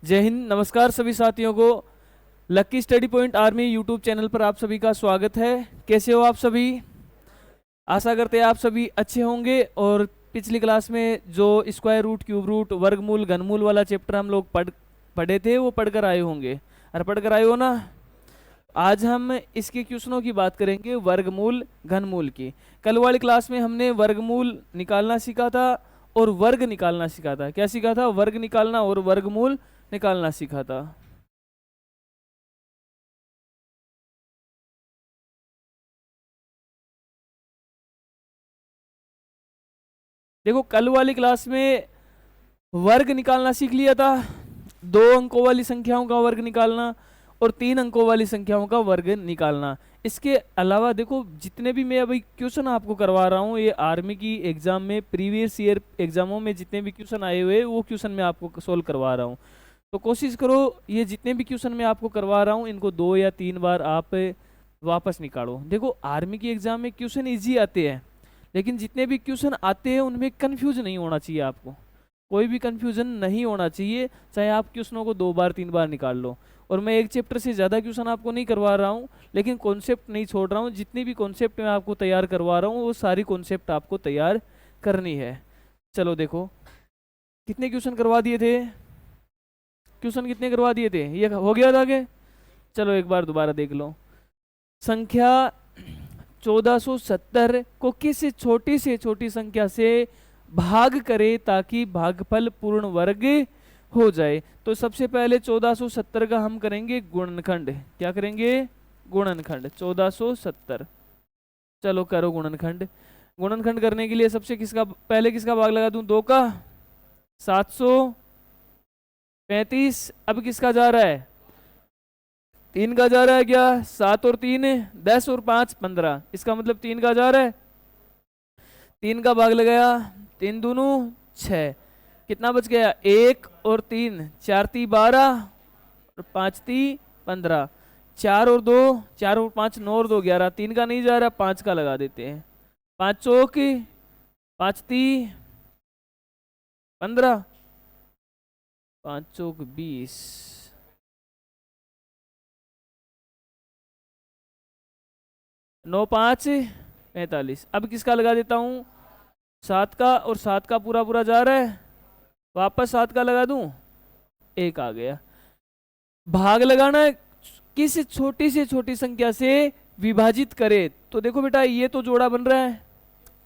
जय हिंद। नमस्कार सभी साथियों को। Lucky study point army YouTube channel पर आप सभी का स्वागत है। कैसे हो आप सभी? आशा करते हैं आप सभी अच्छे होंगे। और पिछली क्लास में जो स्क्वायर रूट, क्यूब रूट, वर्गमूल, घनमूल वाला चैप्टर हम लोग पढ़े थे वो पढ़कर आए होंगे। अरे पढ़कर आए हो ना? आज हम इसके क्वेश्चनों की बात करेंगे, वर्गमूल घनमूल की। कल वाली क्लास में हमने वर्गमूल निकालना सीखा था और वर्ग निकालना सीखा था। क्या सीखा था? वर्ग निकालना और वर्गमूल निकालना सीखा था। देखो कल वाली क्लास में वर्ग निकालना सीख लिया था, 2 अंकों वाली संख्याओं का वर्ग निकालना और 3 अंकों वाली संख्याओं का वर्ग निकालना। इसके अलावा देखो जितने भी मैं अभी क्वेश्चन आपको करवा रहा हूँ, ये आर्मी की एग्जाम में, प्रीवियस ईयर एग्जामों में जितने भी क्वेश्चन आए हुए वो क्वेश्चन मैं आपको सोल्व करवा रहा हूँ। तो कोशिश करो ये जितने भी क्वेश्चन मैं आपको करवा रहा हूँ इनको 2 या 3 बार आप वापस निकालो। देखो आर्मी की एग्जाम में क्वेश्चन इजी आते हैं, लेकिन जितने भी क्वेश्चन आते हैं उनमें कंफ्यूज नहीं होना चाहिए। आपको कोई भी कंफ्यूजन नहीं होना चाहिए, चाहे आप क्वेश्चनों को 2 बार 3 बार निकाल लो। और मैं एक चैप्टर से ज़्यादा क्वेश्चन आपको नहीं करवा रहा हूँ, लेकिन कॉन्सेप्ट नहीं छोड़ रहा हूँ। जितनी भी कॉन्सेप्ट मैं आपको तैयार करवा रहा हूँ वो सारी कॉन्सेप्ट आपको तैयार करनी है। चलो देखो कितने क्वेश्चन करवा दिए थे, क्वेश्चन कितने करवा दिए थे, ये हो गया था आगे। चलो एक बार दोबारा देख लो। संख्या 1470 को किस छोटी से छोटी संख्या से भाग करे ताकि भागफल पूर्ण वर्ग हो जाए। तो सबसे पहले 1470 का हम करेंगे गुणनखंड। क्या करेंगे? गुणनखंड 1470। चलो करो गुणनखंड। गुणनखंड करने के लिए सबसे पहले किसका भाग लगा दूं? 2 का। 735। अब किसका जा रहा है? 3 का जा रहा है क्या? 7 और 3 10 और 5 15। इसका मतलब 3 का जा रहा है। 3 का भाग लगाया, 3 दूनू 6। कितना बच गया? 1 और 3, 4 ती 12 और 5 ती 15। 4 और 2, 4 और 5 9 और 2 11। 3 का नहीं जा रहा, 5 का लगा देते हैं। 5 चौक 5 ती 15, 5 चौक 20, 9 5 45। अब किसका लगा देता हूँ? 7 का। और 7 का पूरा पूरा जा रहा है, वापस 7 का लगा दूं, 1 आ गया। भाग लगाना है, किस छोटी से छोटी संख्या से विभाजित करे। तो देखो बेटा ये तो जोड़ा बन रहा है।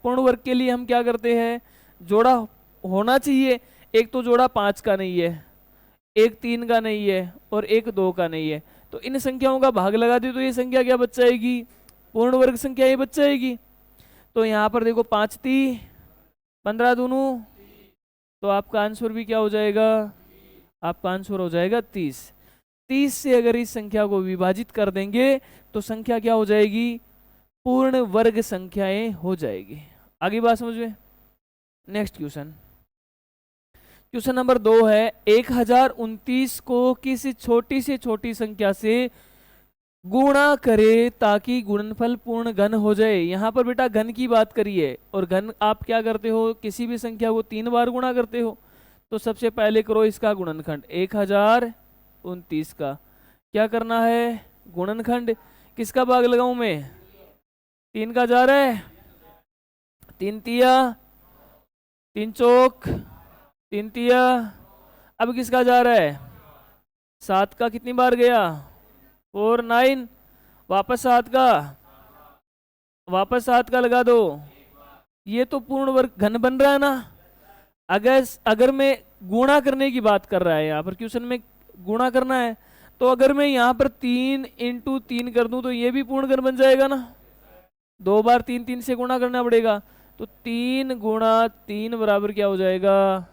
पूर्ण वर्ग के लिए हम क्या करते हैं? जोड़ा होना चाहिए। एक तो जोड़ा 5 का नहीं है, एक 3 का नहीं है और एक 2 का नहीं है। तो इन संख्याओं का भाग लगा दे तो ये संख्या क्या बच जाएगी? पूर्ण वर्ग संख्या ये बच जाएगी। तो यहाँ पर देखो 5 ती 15 दोनों, तो आपका आंसर भी क्या हो जाएगा? आपका आंसर हो जाएगा 30। 30 से अगर इस संख्या को विभाजित कर देंगे तो संख्या क्या हो जाएगी? पूर्ण वर्ग संख्याएं हो जाएगी। आगे बात समझ में? नेक्स्ट क्वेश्चन, क्वेश्चन नंबर 2 है, 1029 को किस छोटी से छोटी संख्या से गुणा करे ताकि गुणनफल पूर्ण घन हो जाए। यहाँ पर बेटा घन की बात करिए, और घन आप क्या करते हो? किसी भी संख्या को 3 बार गुणा करते हो। तो सबसे पहले करो इसका गुणनखंड। 1029 का क्या करना है? गुणनखंड। किसका भाग लगाऊं मैं? 3 का जा रहा है, 3 तिया 3 चौक 3 तिया। अब किसका जा रहा है? 7 का कितनी बार गया? 4 9। वापस 7 का लगा दो। ये तो पूर्ण वर्ग घन बन रहा है ना। अगर मैं गुणा करने की बात कर रहा है, यहाँ पर क्वेश्चन में गुणा करना है, तो अगर मैं यहाँ पर 3 × 3 कर दूं तो ये भी पूर्ण घन बन जाएगा ना। 2 बार 3 3 से गुणा करना पड़ेगा। तो 3 × 3 बराबर क्या हो जाएगा?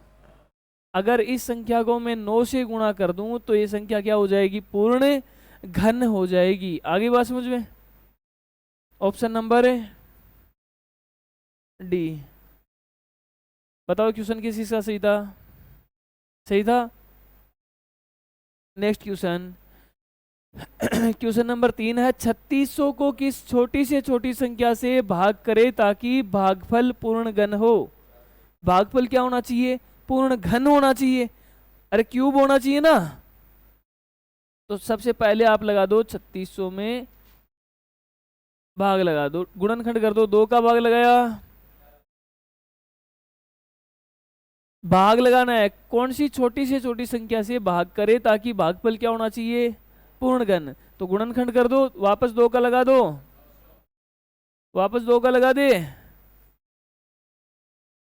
अगर इस संख्या को मैं 9 से गुणा कर दूं तो ये संख्या क्या हो जाएगी? पूर्ण घन हो जाएगी। आगे बात समझ में? Option number D. बताओ क्वेश्चन किस चीज का सही था? सही था। नेक्स्ट क्वेश्चन, क्वेश्चन नंबर 3 है, 3600 को किस छोटी से छोटी संख्या से भाग करे ताकि भागफल पूर्ण घन हो। भागफल क्या होना चाहिए? पूर्ण घन होना चाहिए। अरे क्यूब होना चाहिए ना। तो सबसे पहले आप लगा दो 3600 में भाग लगा दो, गुणनखंड कर दो, 2 का भाग लगाया, भाग लगाना है कौन सी छोटी से छोटी संख्या से भाग करे ताकि भागफल क्या होना चाहिए, पूर्णगण। तो गुणनखंड कर दो, वापस 2 का लगा दो, वापस 2 का लगा दे,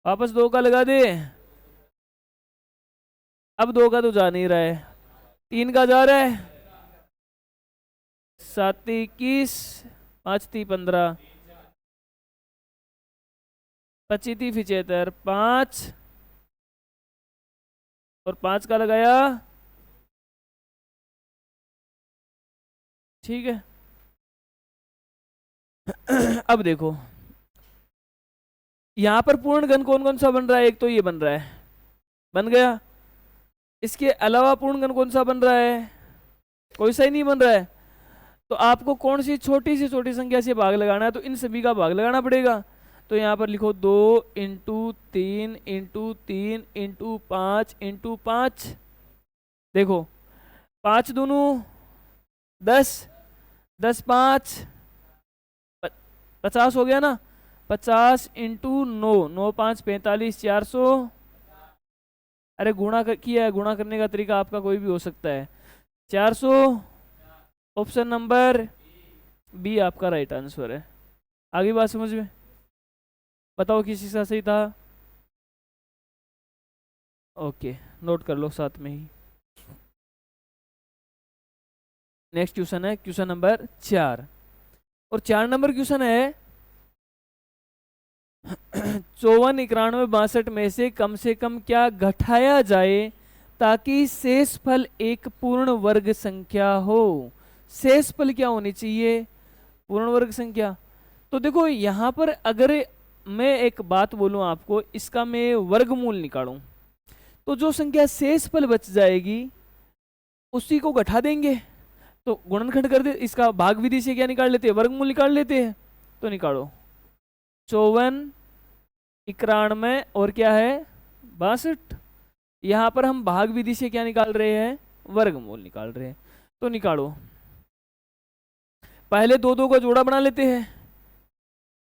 वापस 2 का लगा दे। अब 2 का तो जा नहीं रहा है, 3 का जा रहा है, 7 21, 5 15, 25 75, 5 और 5 का लगाया, ठीक है। अब देखो यहां पर पूर्णगण कौन कौन सा बन रहा है, एक तो ये बन रहा है, बन गया। इसके अलावा पूर्णगण कौन सा बन रहा है, कोई सा ही नहीं बन रहा है। तो आपको कौन सी छोटी से छोटी संख्या से भाग लगाना है, तो इन सभी का भाग लगाना पड़ेगा। तो यहाँ पर लिखो 2 इंटू 3 इंटू 3 इंटू 5 इंटू 5। देखो 5 दूनू 10, 10 5 50 हो गया ना, 50 इंटू 9, 9 5 45, 400। अरे किया है, गुणा करने का तरीका आपका कोई भी हो सकता है, 400। ऑप्शन नंबर बी आपका राइट आंसर है। आगे बात समझ में, बताओ किस हिस्सा सही था। ओके, नोट कर लो साथ में ही। नेक्स्ट क्वेश्चन है क्वेश्चन नंबर 4, और 4 नंबर क्वेश्चन है 54 91 62 में से कम क्या घटाया जाए ताकि शेषफल एक पूर्ण वर्ग संख्या हो। शेषफल क्या होनी चाहिए, पूर्ण वर्ग संख्या। तो देखो यहां पर अगर मैं एक बात बोलूं आपको, इसका मैं वर्गमूल निकालूं तो जो संख्या शेषफल बच जाएगी उसी को घटा देंगे। तो गुणनखंड कर दे, इसका भाग विधि से क्या निकाल लेते हैं, वर्गमूल निकाल लेते हैं। तो निकालो 54 91 और क्या है 62। यहां पर हम भाग विधि से क्या निकाल रहे हैं, वर्गमूल निकाल रहे हैं। तो निकालो, पहले 2 2 का जोड़ा बना लेते हैं।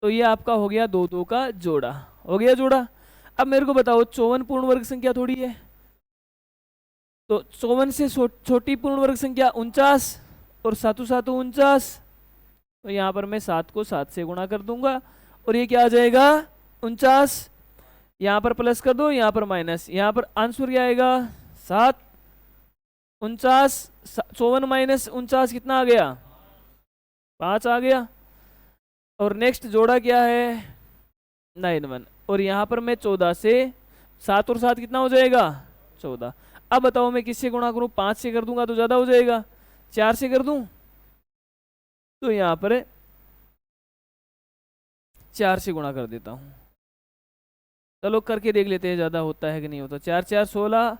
तो ये आपका हो गया 2 2 का जोड़ा, हो गया जोड़ा। अब मेरे को बताओ 54 पूर्ण वर्ग संख्या थोड़ी है, तो 54 से छोटी पूर्ण वर्ग संख्या 49 और 7 7 49। तो यहाँ पर मैं 7 को 7 से गुणा कर दूंगा और ये क्या आ जाएगा 49। यहाँ पर प्लस कर दो, यहाँ पर माइनस, यहाँ पर आंसर क्या आएगा 7। 49 54 माइनस 49 कितना आ गया 5 आ गया। और नेक्स्ट जोड़ा क्या है 91, और यहाँ पर मैं 14 से 7 और 7 कितना हो जाएगा 14। अब बताओ मैं किससे गुणा करूं, 5 से कर दूंगा तो ज्यादा हो जाएगा, 4 से कर दूं तो यहाँ पर 4 से गुणा कर देता हूं। चलो करके देख लेते हैं ज्यादा होता है कि नहीं होता। 4 4 16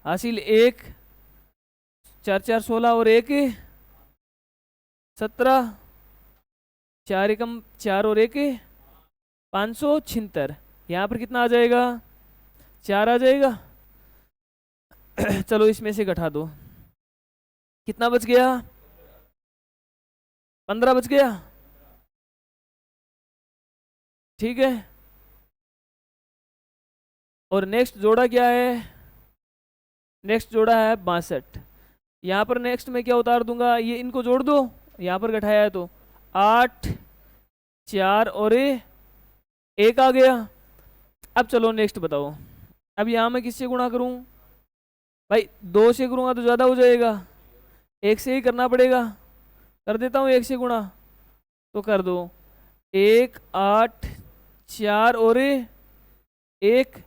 हासिल 1, 4 4 16 और 1 17, 4 एकम 4 और 1 576। यहाँ पर कितना आ जाएगा 4 आ जाएगा। चलो इसमें से घटा दो, कितना बच गया 15 बच गया, ठीक है। और नेक्स्ट जोड़ा क्या है, नेक्स्ट जोड़ा है 62। यहाँ पर नेक्स्ट में क्या उतार दूंगा, ये इनको जोड़ दो, यहाँ पर घटाया है तो 8 4 और 1 आ गया। अब चलो नेक्स्ट बताओ, अब यहाँ मैं किससे गुणा करूं भाई, 2 से करूंगा तो ज़्यादा हो जाएगा, 1 से ही करना पड़ेगा। कर देता हूँ 1 से गुणा, तो कर दो 1 8 4 और 1,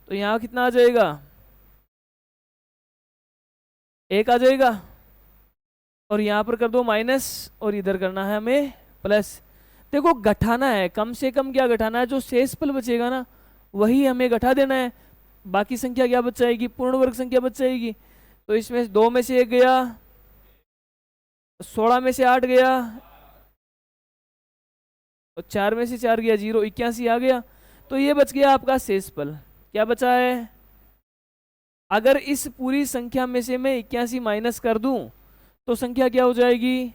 तो यहाँ कितना आ जाएगा 1 आ जाएगा। और यहाँ पर कर दो माइनस और इधर करना है हमें प्लस। देखो घटाना है, कम से कम क्या घटाना है, जो शेषफल बचेगा ना वही हमें घटा देना है। बाकी संख्या क्या बच जाएगी, पूर्ण वर्ग संख्या बच जाएगी। तो इसमें 2 में से 1 गया, 16 में से 8 गया, और 4 में से 4 गया 0, 81 आ गया। तो ये बच गया आपका शेषफल। क्या बचा है अगर इस पूरी संख्या में से मैं 81 माइनस कर दूं तो संख्या क्या हो जाएगी?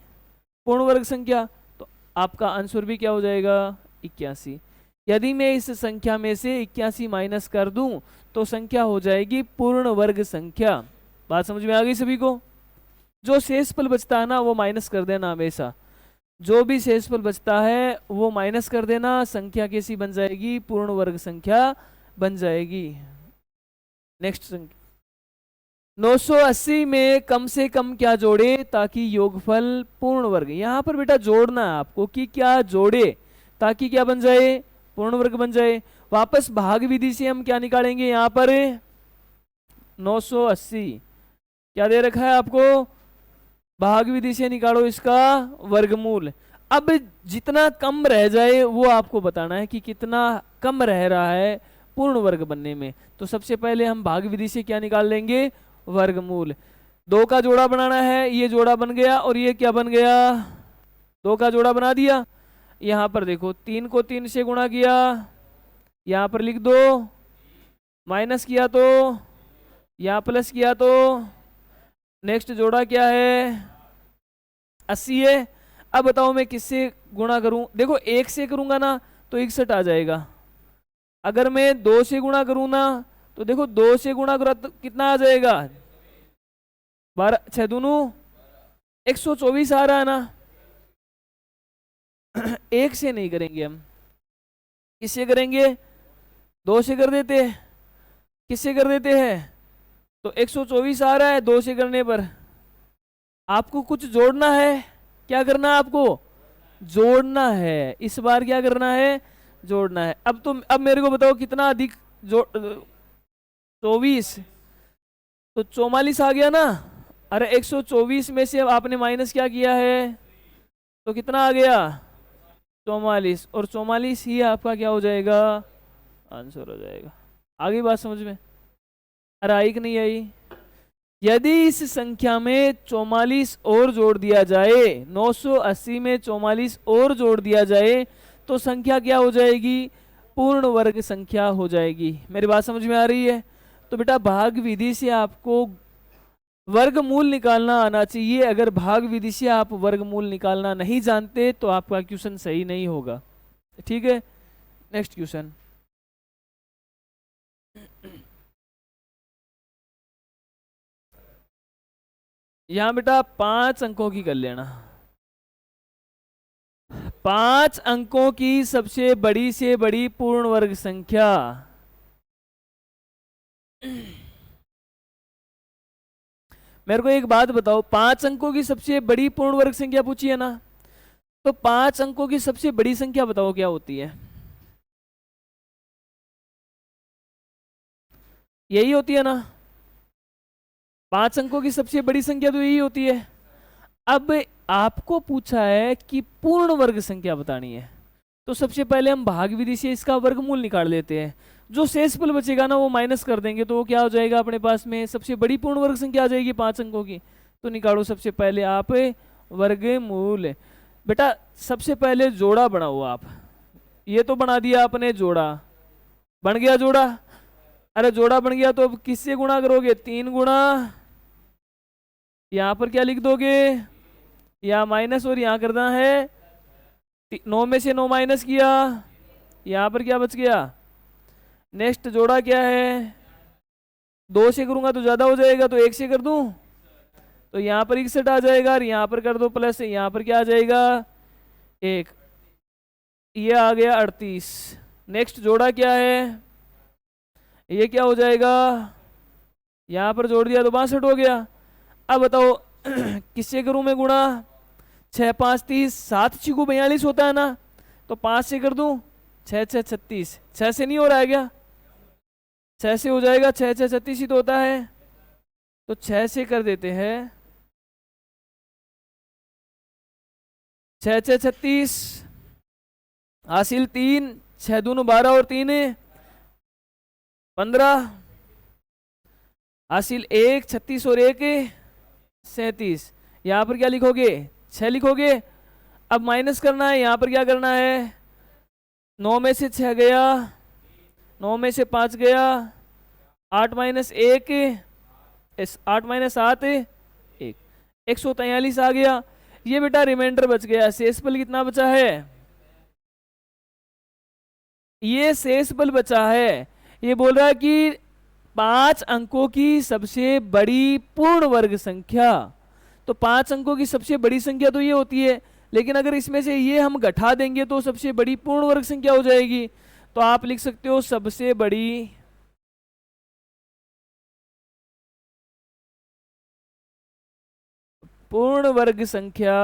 पूर्ण वर्ग संख्या। तो आपका आंसर भी क्या हो जाएगा? 81। यदि मैं इस संख्या में से 81 माइनस कर दूं तो संख्या हो जाएगी पूर्ण वर्ग संख्या। बात समझ में आ गई सभी को? जो शेषफल बचता है ना वो माइनस कर देना हमेशा। जो भी शेषफल बचता है वो माइनस कर देना। संख्या कैसी बन जाएगी? पूर्ण वर्ग संख्या बन जाएगी। नेक्स्ट संख्या 980 में कम से कम क्या जोड़े ताकि योगफल पूर्ण वर्ग। यहाँ पर बेटा जोड़ना है आपको कि क्या जोड़े ताकि क्या बन जाए? पूर्ण वर्ग बन जाए। वापस भाग विधि से हम क्या निकालेंगे? यहाँ पर 980 क्या दे रखा है आपको? भाग विधि से निकालो इसका वर्गमूल। अब जितना कम रह जाए वो आपको बताना है कि कितना कम रह रहा है पूर्ण वर्ग बनने में। तो सबसे पहले हम भाग विधि से क्या निकाल लेंगे? वर्गमूल। 2 का जोड़ा बनाना है, ये जोड़ा बन गया और ये क्या बन गया? 2 का जोड़ा बना दिया। यहाँ पर देखो 3 को 3 से गुणा किया, यहाँ पर लिख दो, माइनस किया तो, यहाँ प्लस किया तो, नेक्स्ट जोड़ा क्या है? 80 है। अब बताओ मैं किससे गुणा करूं? देखो 1 से करूंगा ना तो 61 आ जाएगा। अगर मैं 2 से गुणा करूं ना तो देखो 2 से गुणा करा तो कितना आ जाएगा? 12 6 दूनू 124 आ रहा है ना। 1 से नहीं करेंगे हम, किससे करेंगे? 2 से कर देते हैं। किससे कर देते हैं? तो 124 आ रहा है 2 से करने पर। आपको कुछ जोड़ना है। क्या करना है आपको? जोड़ना है। इस बार क्या करना है? जोड़ना है। अब मेरे को बताओ कितना अधिक जोड़? 24 तो 44 आ गया ना। अरे 124 में से आपने माइनस क्या किया है तो कितना आ गया? 44। और 44 ही आपका क्या हो जाएगा? आंसर हो जाएगा। आगे बात समझ में? अरे आई कि नहीं आई? यदि इस संख्या में 44 और जोड़ दिया जाए, 980 में 44 और जोड़ दिया जाए तो संख्या क्या हो जाएगी? पूर्ण वर्ग संख्या हो जाएगी। मेरी बात समझ में आ रही है? तो बेटा भाग विधि से आपको वर्गमूल निकालना आना चाहिए। अगर भाग विधि से आप वर्गमूल निकालना नहीं जानते तो आपका क्वेश्चन सही नहीं होगा। ठीक है, नेक्स्ट क्वेश्चन। यहां बेटा 5 अंकों की कर लेना। 5 अंकों की सबसे बड़ी से बड़ी पूर्ण वर्ग संख्या। मेरे को एक बात बताओ, 5 अंकों की सबसे बड़ी पूर्ण वर्ग संख्या पूछी है ना, तो 5 अंकों की सबसे बड़ी संख्या बताओ क्या होती है? यही होती है ना। 5 अंकों की सबसे बड़ी संख्या तो यही होती है। अब आपको पूछा है कि पूर्ण वर्ग संख्या बतानी है, तो सबसे पहले हम भाग विधि से इसका वर्गमूल निकाल लेते हैं। जो शेषफल बचेगा ना वो माइनस कर देंगे तो वो क्या हो जाएगा अपने पास में? सबसे बड़ी पूर्ण वर्ग संख्या आ जाएगी 5 अंकों की। तो निकालो सबसे पहले आप वर्गमूल। बेटा सबसे पहले जोड़ा बनाओ आप। ये तो बना दिया आपने जोड़ा, बन गया जोड़ा। अरे जोड़ा बन गया तो अब किससे गुणा करोगे? 3 गुणा, यहाँ पर क्या लिख दोगे? यहाँ माइनस और यहाँ करना है 9 में से 9 माइनस किया, यहाँ पर क्या बच गया? नेक्स्ट जोड़ा क्या है? 2 से करूंगा तो ज्यादा हो जाएगा तो 1 से कर दूं तो यहाँ पर 61 आ जाएगा और यहाँ पर कर दो प्लस, यहाँ पर क्या आ जाएगा? 1। ये आ गया 38। नेक्स्ट जोड़ा क्या है? ये क्या हो जाएगा? यहाँ पर जोड़ दिया तो 62 हो गया। अब बताओ किससे करूं मैं गुणा? 6 5 30, 7 6 को 42 होता है ना, तो 5 से कर दूं, 6 6 36। 6 से नहीं हो रहा है क्या? 6 से हो जाएगा, 6 6 36 ही तो होता है, तो 6 से कर देते हैं। 6 6 36, हासिल 3, 6 दूनो 12 और 3 15, हासिल 1, 36 और 1 37। यहाँ पर क्या लिखोगे? 6 लिखोगे। अब माइनस करना है, यहाँ पर क्या करना है? 9 में से 6 गया, 9 में से 5 गया, 8 - 1 8 - 7 1, 143 आ गया। ये बेटा रिमाइंडर बच गया। शेषफल कितना बचा है? ये शेषफल बचा है। ये बोल रहा है कि 5 अंकों की सबसे बड़ी पूर्ण वर्ग संख्या। तो 5 अंकों की सबसे बड़ी संख्या तो ये होती है, लेकिन अगर इसमें से ये हम घटा देंगे तो सबसे बड़ी पूर्ण वर्ग संख्या हो जाएगी। तो आप लिख सकते हो सबसे बड़ी पूर्ण वर्ग संख्या।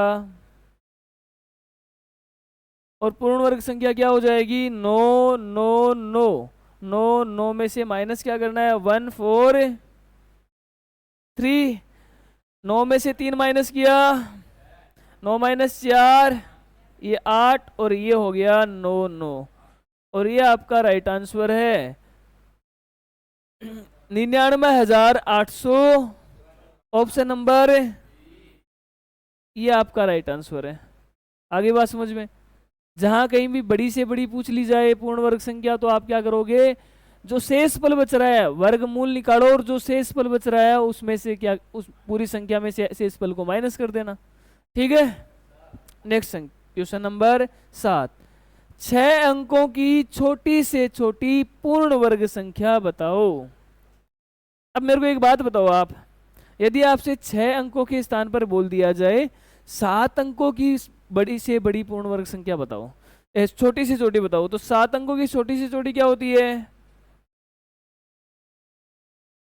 और पूर्ण वर्ग संख्या क्या हो जाएगी? 9 9 9 9 9 में से माइनस क्या करना है? 1 4 3। 9 में से 3 माइनस किया, 9 - 4 ये 8, और ये हो गया 9 9। और ये आपका राइट आंसर है 99,800। ऑप्शन नंबर, ये आपका राइट आंसर है। आगे बात समझ में? जहां कहीं भी बड़ी से बड़ी पूछ ली जाए पूर्ण वर्ग संख्या, तो आप क्या करोगे? जो शेषफल बच रहा है वर्गमूल निकालो, और जो शेषफल बच रहा है उसमें से क्या, उस पूरी संख्या में से शेषफल को माइनस कर देना। ठीक है। Next question number 7। 6 अंकों की छोटी से छोटी पूर्ण वर्ग संख्या बताओ। अब मेरे को एक बात बताओ, आप यदि आपसे 6 अंकों के स्थान पर बोल दिया जाए 7 अंकों की बड़ी से बड़ी पूर्ण वर्ग संख्या बताओ, छोटी से छोटी बताओ, तो 7 अंकों की छोटी से छोटी क्या होती है?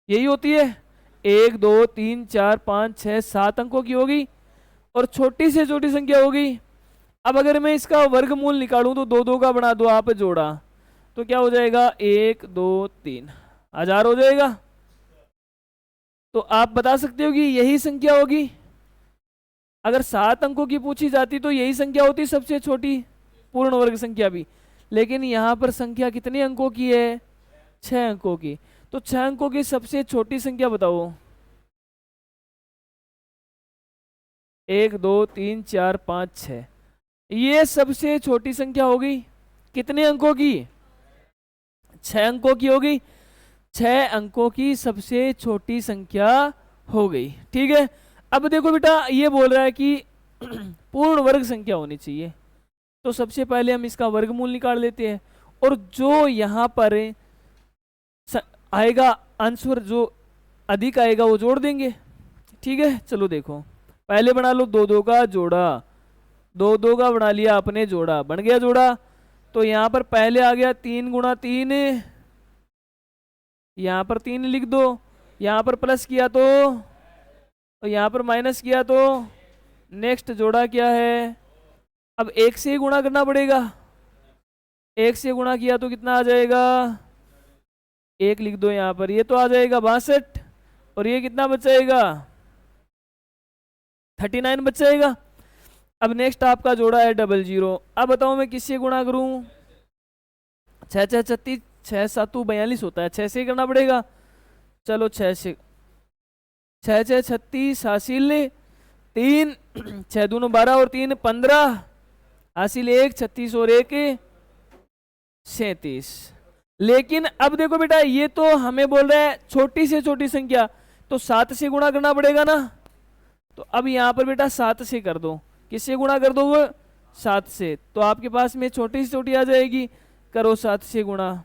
यही होती है। 1 2 3 4 5 6 7 अंकों की होगी, और छोटी से छोटी संख्या होगी। अब अगर मैं इसका वर्गमूल निकालूं तो 2 2 का बना दो आप जोड़ा, तो क्या हो जाएगा? 1 2 3 1000 हो जाएगा। तो आप बता सकते हो कि यही संख्या होगी। अगर 7 अंकों की पूछी जाती तो यही संख्या होती सबसे छोटी पूर्ण वर्ग संख्या भी, लेकिन यहाँ पर संख्या कितने अंकों की है? 6 अंकों की। तो 6 अंकों की सबसे छोटी संख्या बताओ। 1 2 3 4 5 6, ये सबसे छोटी संख्या होगी। कितने अंकों की? 6 अंकों की होगी। 6 अंकों की सबसे छोटी संख्या हो गई। ठीक है। अब देखो बेटा, ये बोल रहा है कि पूर्ण वर्ग संख्या होनी चाहिए, तो सबसे पहले हम इसका वर्गमूल निकाल लेते हैं, और जो यहाँ पर आएगा आंसर, जो अधिक आएगा वो जोड़ देंगे। ठीक है। चलो देखो, पहले बना लो 2 2 का जोड़ा। 2 2 का बना लिया आपने जोड़ा, बन गया जोड़ा। तो यहाँ पर पहले आ गया 3 × 3, यहाँ पर 3 लिख दो। यहाँ पर प्लस किया तो, और यहाँ पर माइनस किया तो। नेक्स्ट जोड़ा क्या है? अब 1 से ही गुणा करना पड़ेगा। 1 से गुणा किया तो कितना आ जाएगा? 1 लिख दो यहाँ पर, ये तो आ जाएगा 62, और ये कितना बचाएगा? 39 बचाएगा। अब नेक्स्ट आपका जोड़ा है 00। अब बताओ मैं किससे गुणा करूं? 6 6 36, 6 7 42 होता है, 6 से ही करना पड़ेगा। चलो 6 से, 6 6 36 हासिल 3, 6 दूनो 12 और 3 15, हासिल 1, 36 और 1 37। लेकिन अब देखो बेटा, ये तो हमें बोल रहा है छोटी से छोटी संख्या, तो 7 से गुणा करना पड़ेगा ना। तो अब यहाँ पर बेटा 7 से कर दो। किससे गुणा कर दो? वो 7 से। तो आपके पास में छोटी से छोटी आ जाएगी। करो 7 से गुणा।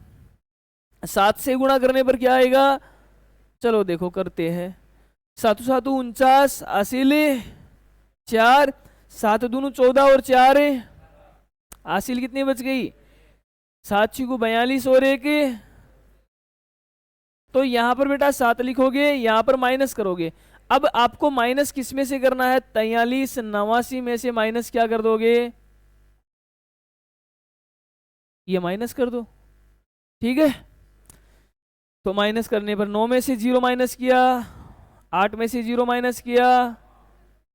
7 से गुणा करने पर क्या आएगा? चलो देखो करते हैं। 7 7 49, हासिल 4, 7 दूनो 14 और 4, हासिल कितनी बच गई? 7 6 को 42 और 1। तो यहां पर बेटा 7 लिखोगे, यहां पर माइनस करोगे। अब आपको माइनस किस में से करना है? 43 89 में से माइनस क्या कर दोगे? ये माइनस कर दो। ठीक है। तो माइनस करने पर 9 में से 0 माइनस किया, 8 में से 0 माइनस किया,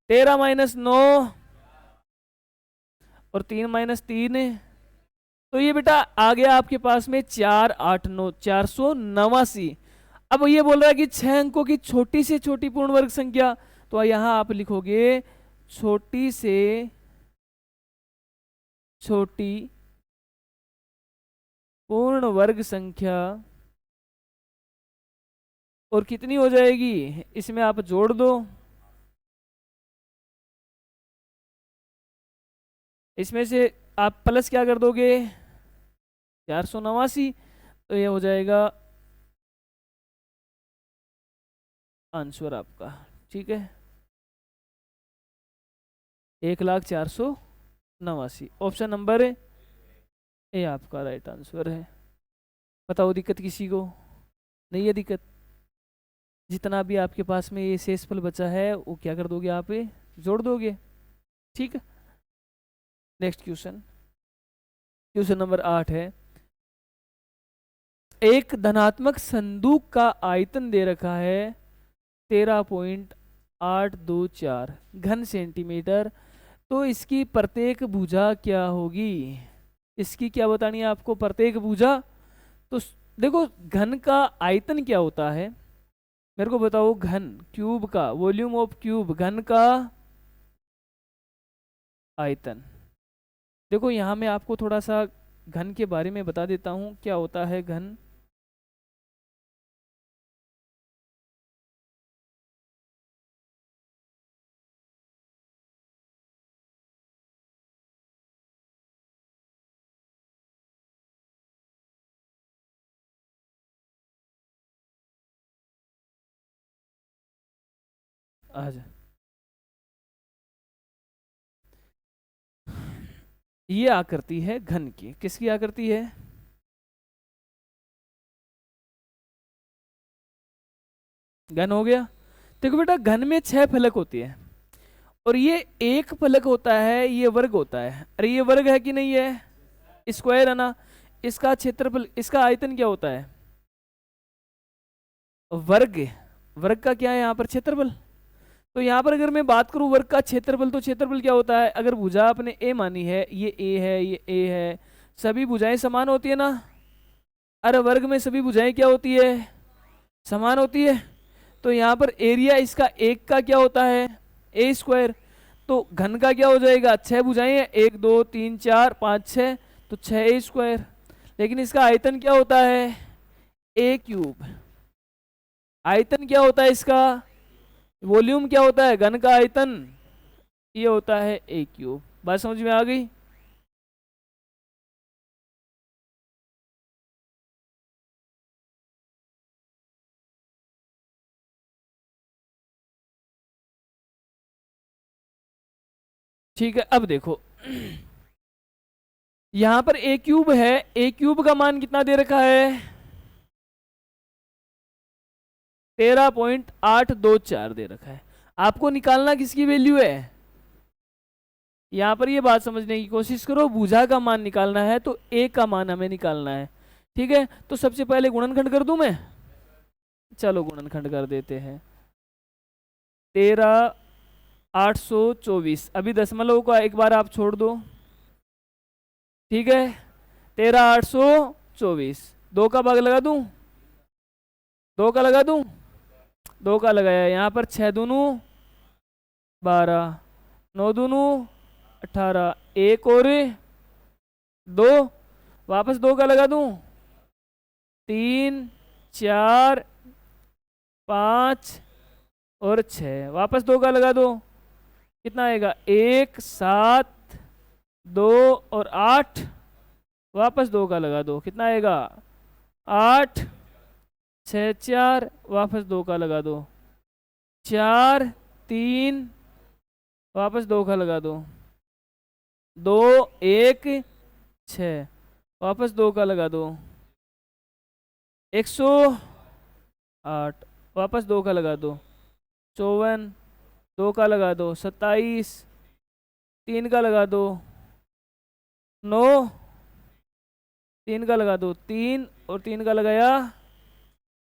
13 - 9 और 3 - 3। तो ये बेटा आ गया आपके पास में 4 8 9 489। अब ये बोल रहा है कि 6 अंकों की छोटी से छोटी पूर्ण वर्ग संख्या, तो यहां आप लिखोगे छोटी से छोटी पूर्ण वर्ग संख्या और कितनी हो जाएगी, इसमें आप जोड़ दो। इसमें से आप प्लस क्या कर दोगे, 489, तो ये हो जाएगा आंसर आपका। ठीक है, 1,04,89। ऑप्शन नंबर ए आपका राइट आंसर है। बताओ दिक्कत किसी को नहीं है दिक्कत? जितना भी आपके पास में ये शेषफल बचा है वो क्या कर दोगे आप, ये जोड़ दोगे। ठीक है, नेक्स्ट क्वेश्चन, क्वेश्चन नंबर 8 है। एक धनात्मक संदूक का आयतन दे रखा है 13.824 घन सेंटीमीटर, तो इसकी प्रत्येक भुजा क्या होगी? इसकी क्या बतानी है आपको, प्रत्येक भुजा। तो देखो घन का आयतन क्या होता है, मेरे को बताओ। घन, क्यूब का वॉल्यूम ऑफ क्यूब, घन का आयतन। देखो यहाँ मैं आपको थोड़ा सा घन के बारे में बता देता हूँ, क्या होता है घन। आजा, ये आकृति है घन की, किसकी आकृति है? घन हो गया। देखो बेटा घन में 6 फलक होती है और ये एक फलक होता है, ये वर्ग होता है। अरे ये वर्ग है कि नहीं है, स्क्वायर है ना। इसका क्षेत्रफल, इसका आयतन क्या होता है, वर्ग। वर्ग का क्या है यहाँ पर, क्षेत्रफल। तो यहाँ पर अगर मैं बात करूँ वर्ग का क्षेत्रफल, तो क्षेत्रफल क्या होता है, अगर भुजा आपने ए मानी है, ये ए है, ये ए है, सभी भुजाएं समान होती है ना। अरे वर्ग में सभी भुजाएं क्या होती है, समान होती है। तो यहाँ पर एरिया इसका एक का क्या होता है, ए स्क्वायर। तो घन का क्या हो जाएगा, 6 भुजाएं हैं, 1 2 3 4 5 6, तो 6 ए स्क्वायर। लेकिन इसका आयतन क्या होता है, ए क्यूब। आयतन क्या होता है इसका, वॉल्यूम क्या होता है घन का आयतन, ये होता है ए क्यूब। बात समझ में आ गई? ठीक है, अब देखो यहां पर ए क्यूब है, ए क्यूब का मान कितना दे रखा है, 13.824 दे रखा है। आपको निकालना किसकी वैल्यू है, यहां पर ये बात समझने की कोशिश करो, भुजा का मान निकालना है तो ए का मान हमें निकालना है। ठीक है, तो सबसे पहले गुणनखंड कर दूं मैं, चलो गुणनखंड कर देते हैं। 13,824, अभी दशमलव को एक बार आप छोड़ दो। ठीक है, 13,824, 2 का भाग लगा दूं, 2 का लगा दूं, 2 का लगाया। यहाँ पर 6 दूनू 12, 9 दूनू 18, 1 और 2, वापस 2 का लगा दूं, 3 4 5 और 6, वापस 2 का लगा दो, कितना आएगा, 1 7 2 और 8, वापस 2 का लगा दो, कितना आएगा, 8 6 4, वापस 2 का लगा दो, 4 3, वापस 2 का लगा दो, 2 1 6, वापस 2 का लगा दो, 108, वापस 2 का लगा दो, 54, 2 का लगा दो, 27, 3 का लगा दो, 9, 3 का लगा दो, 3 और 3 का लगाया,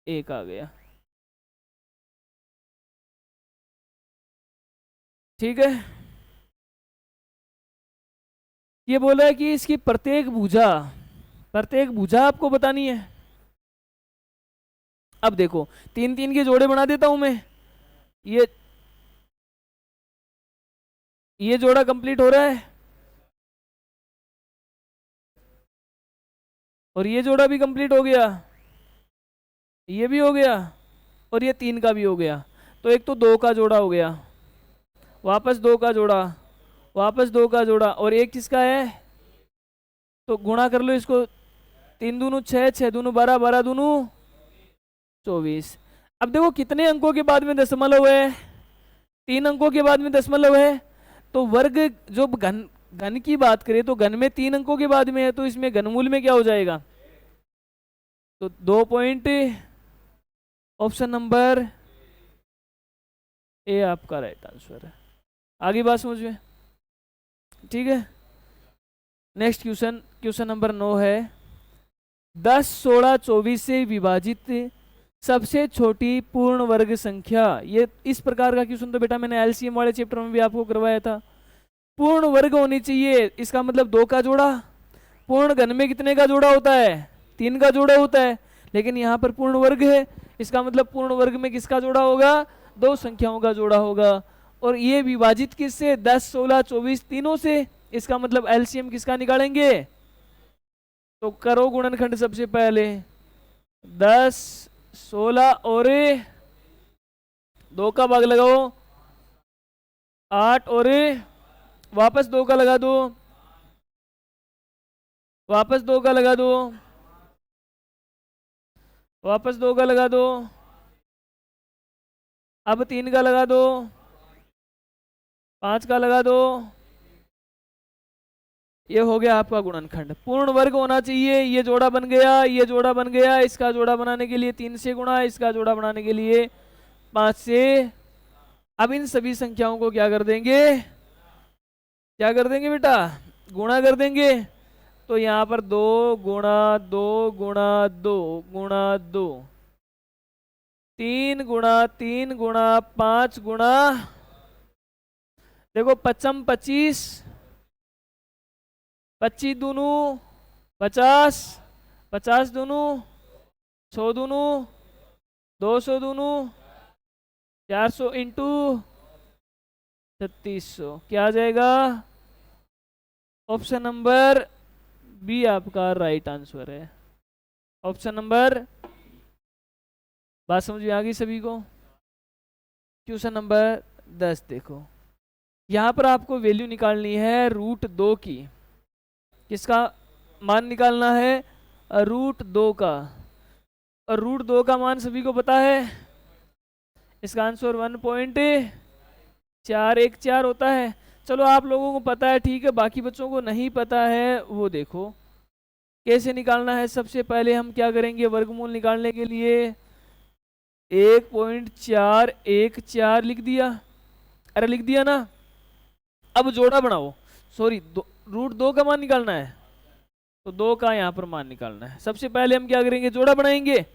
1 आ गया। ठीक है, ये बोला है कि इसकी प्रत्येक भुजा, प्रत्येक भुजा आपको बतानी है। अब देखो 3 3 के जोड़े बना देता हूं मैं, ये जोड़ा कंप्लीट हो रहा है और ये जोड़ा भी कंप्लीट हो गया, ये भी हो गया। और ये 3 का भी हो गया। तो एक तो 2 का जोड़ा हो गया, वापस 2 का जोड़ा, वापस 2 का जोड़ा, और एक किसका है, तो गुणा कर लो इसको, 3 दूनू 6, 6 दूनू 12, 12 दूनू 24। अब देखो कितने अंकों के बाद में दशमलव है, 3 अंकों के बाद में दशमलव है। तो वर्ग जो घन घन की बात करें तो घन में 3 अंकों के बाद में है, तो इसमें घनमूल में क्या हो जाएगा, तो 2 पॉइंट, ऑप्शन नंबर ए आपका राइट आंसर है। आगे बात समझ में, ठीक है। नेक्स्ट क्वेश्चन, क्वेश्चन नंबर 9 है, 10, 16, 24 से विभाजित सबसे छोटी पूर्ण वर्ग संख्या। ये इस प्रकार का क्वेश्चन तो बेटा मैंने एलसीएम वाले चैप्टर में भी आपको करवाया था। पूर्ण वर्ग होनी चाहिए, इसका मतलब 2 का जोड़ा। पूर्ण घन में कितने का जोड़ा होता है, 3 का जोड़ा होता है, लेकिन यहाँ पर पूर्ण वर्ग है, इसका मतलब पूर्ण वर्ग में किसका जोड़ा होगा, 2 संख्याओं का जोड़ा होगा। और ये विभाजित किससे, 10, 16, 24 तीनों से, इसका मतलब एलसीएम किसका निकालेंगे, तो करो गुणनखंड सबसे पहले, 10, 16 और 2 का भाग लगाओ 8, और वापस 2 का लगा दो, वापस 2 का लगा दो, वापस 2 का लगा दो, अब 3 का लगा दो, 5 का लगा दो। ये हो गया आपका गुणनखंड। पूर्ण वर्ग होना चाहिए, ये जोड़ा बन गया, ये जोड़ा बन गया, इसका जोड़ा बनाने के लिए 3 से गुणा, इसका जोड़ा बनाने के लिए 5 से। अब इन सभी संख्याओं को क्या कर देंगे, क्या कर देंगे बेटा, गुणा कर देंगे। तो यहाँ पर 2 गुणा 2 गुणा 2 गुणा 2, 3 गुणा 3 गुणा 5 गुणा, देखो 55 25, 25 दूनू 50, 50 दूनू 100 दूनू 200 दूनू 400 इंटू 3600, क्या आ जाएगा, ऑप्शन नंबर बी आपका राइट आंसर है। ऑप्शन नंबर, बात समझ में आ गई सभी को। क्वेश्चन नंबर 10 देखो, यहां पर आपको वैल्यू निकालनी है √2 की। किसका मान निकालना है, √2 का। और √2 का मान सभी को पता है, इसका आंसर 1.414 होता है। चलो आप लोगों को पता है, ठीक है, बाकी बच्चों को नहीं पता है वो देखो कैसे निकालना है। सबसे पहले हम क्या करेंगे, वर्गमूल निकालने के लिए 1.414 लिख दिया, अरे लिख दिया ना। अब जोड़ा बनाओ, सॉरी √2 का मान निकालना है, तो 2 का यहाँ पर मान निकालना है। सबसे पहले हम क्या करेंगे, जोड़ा बनाएंगे।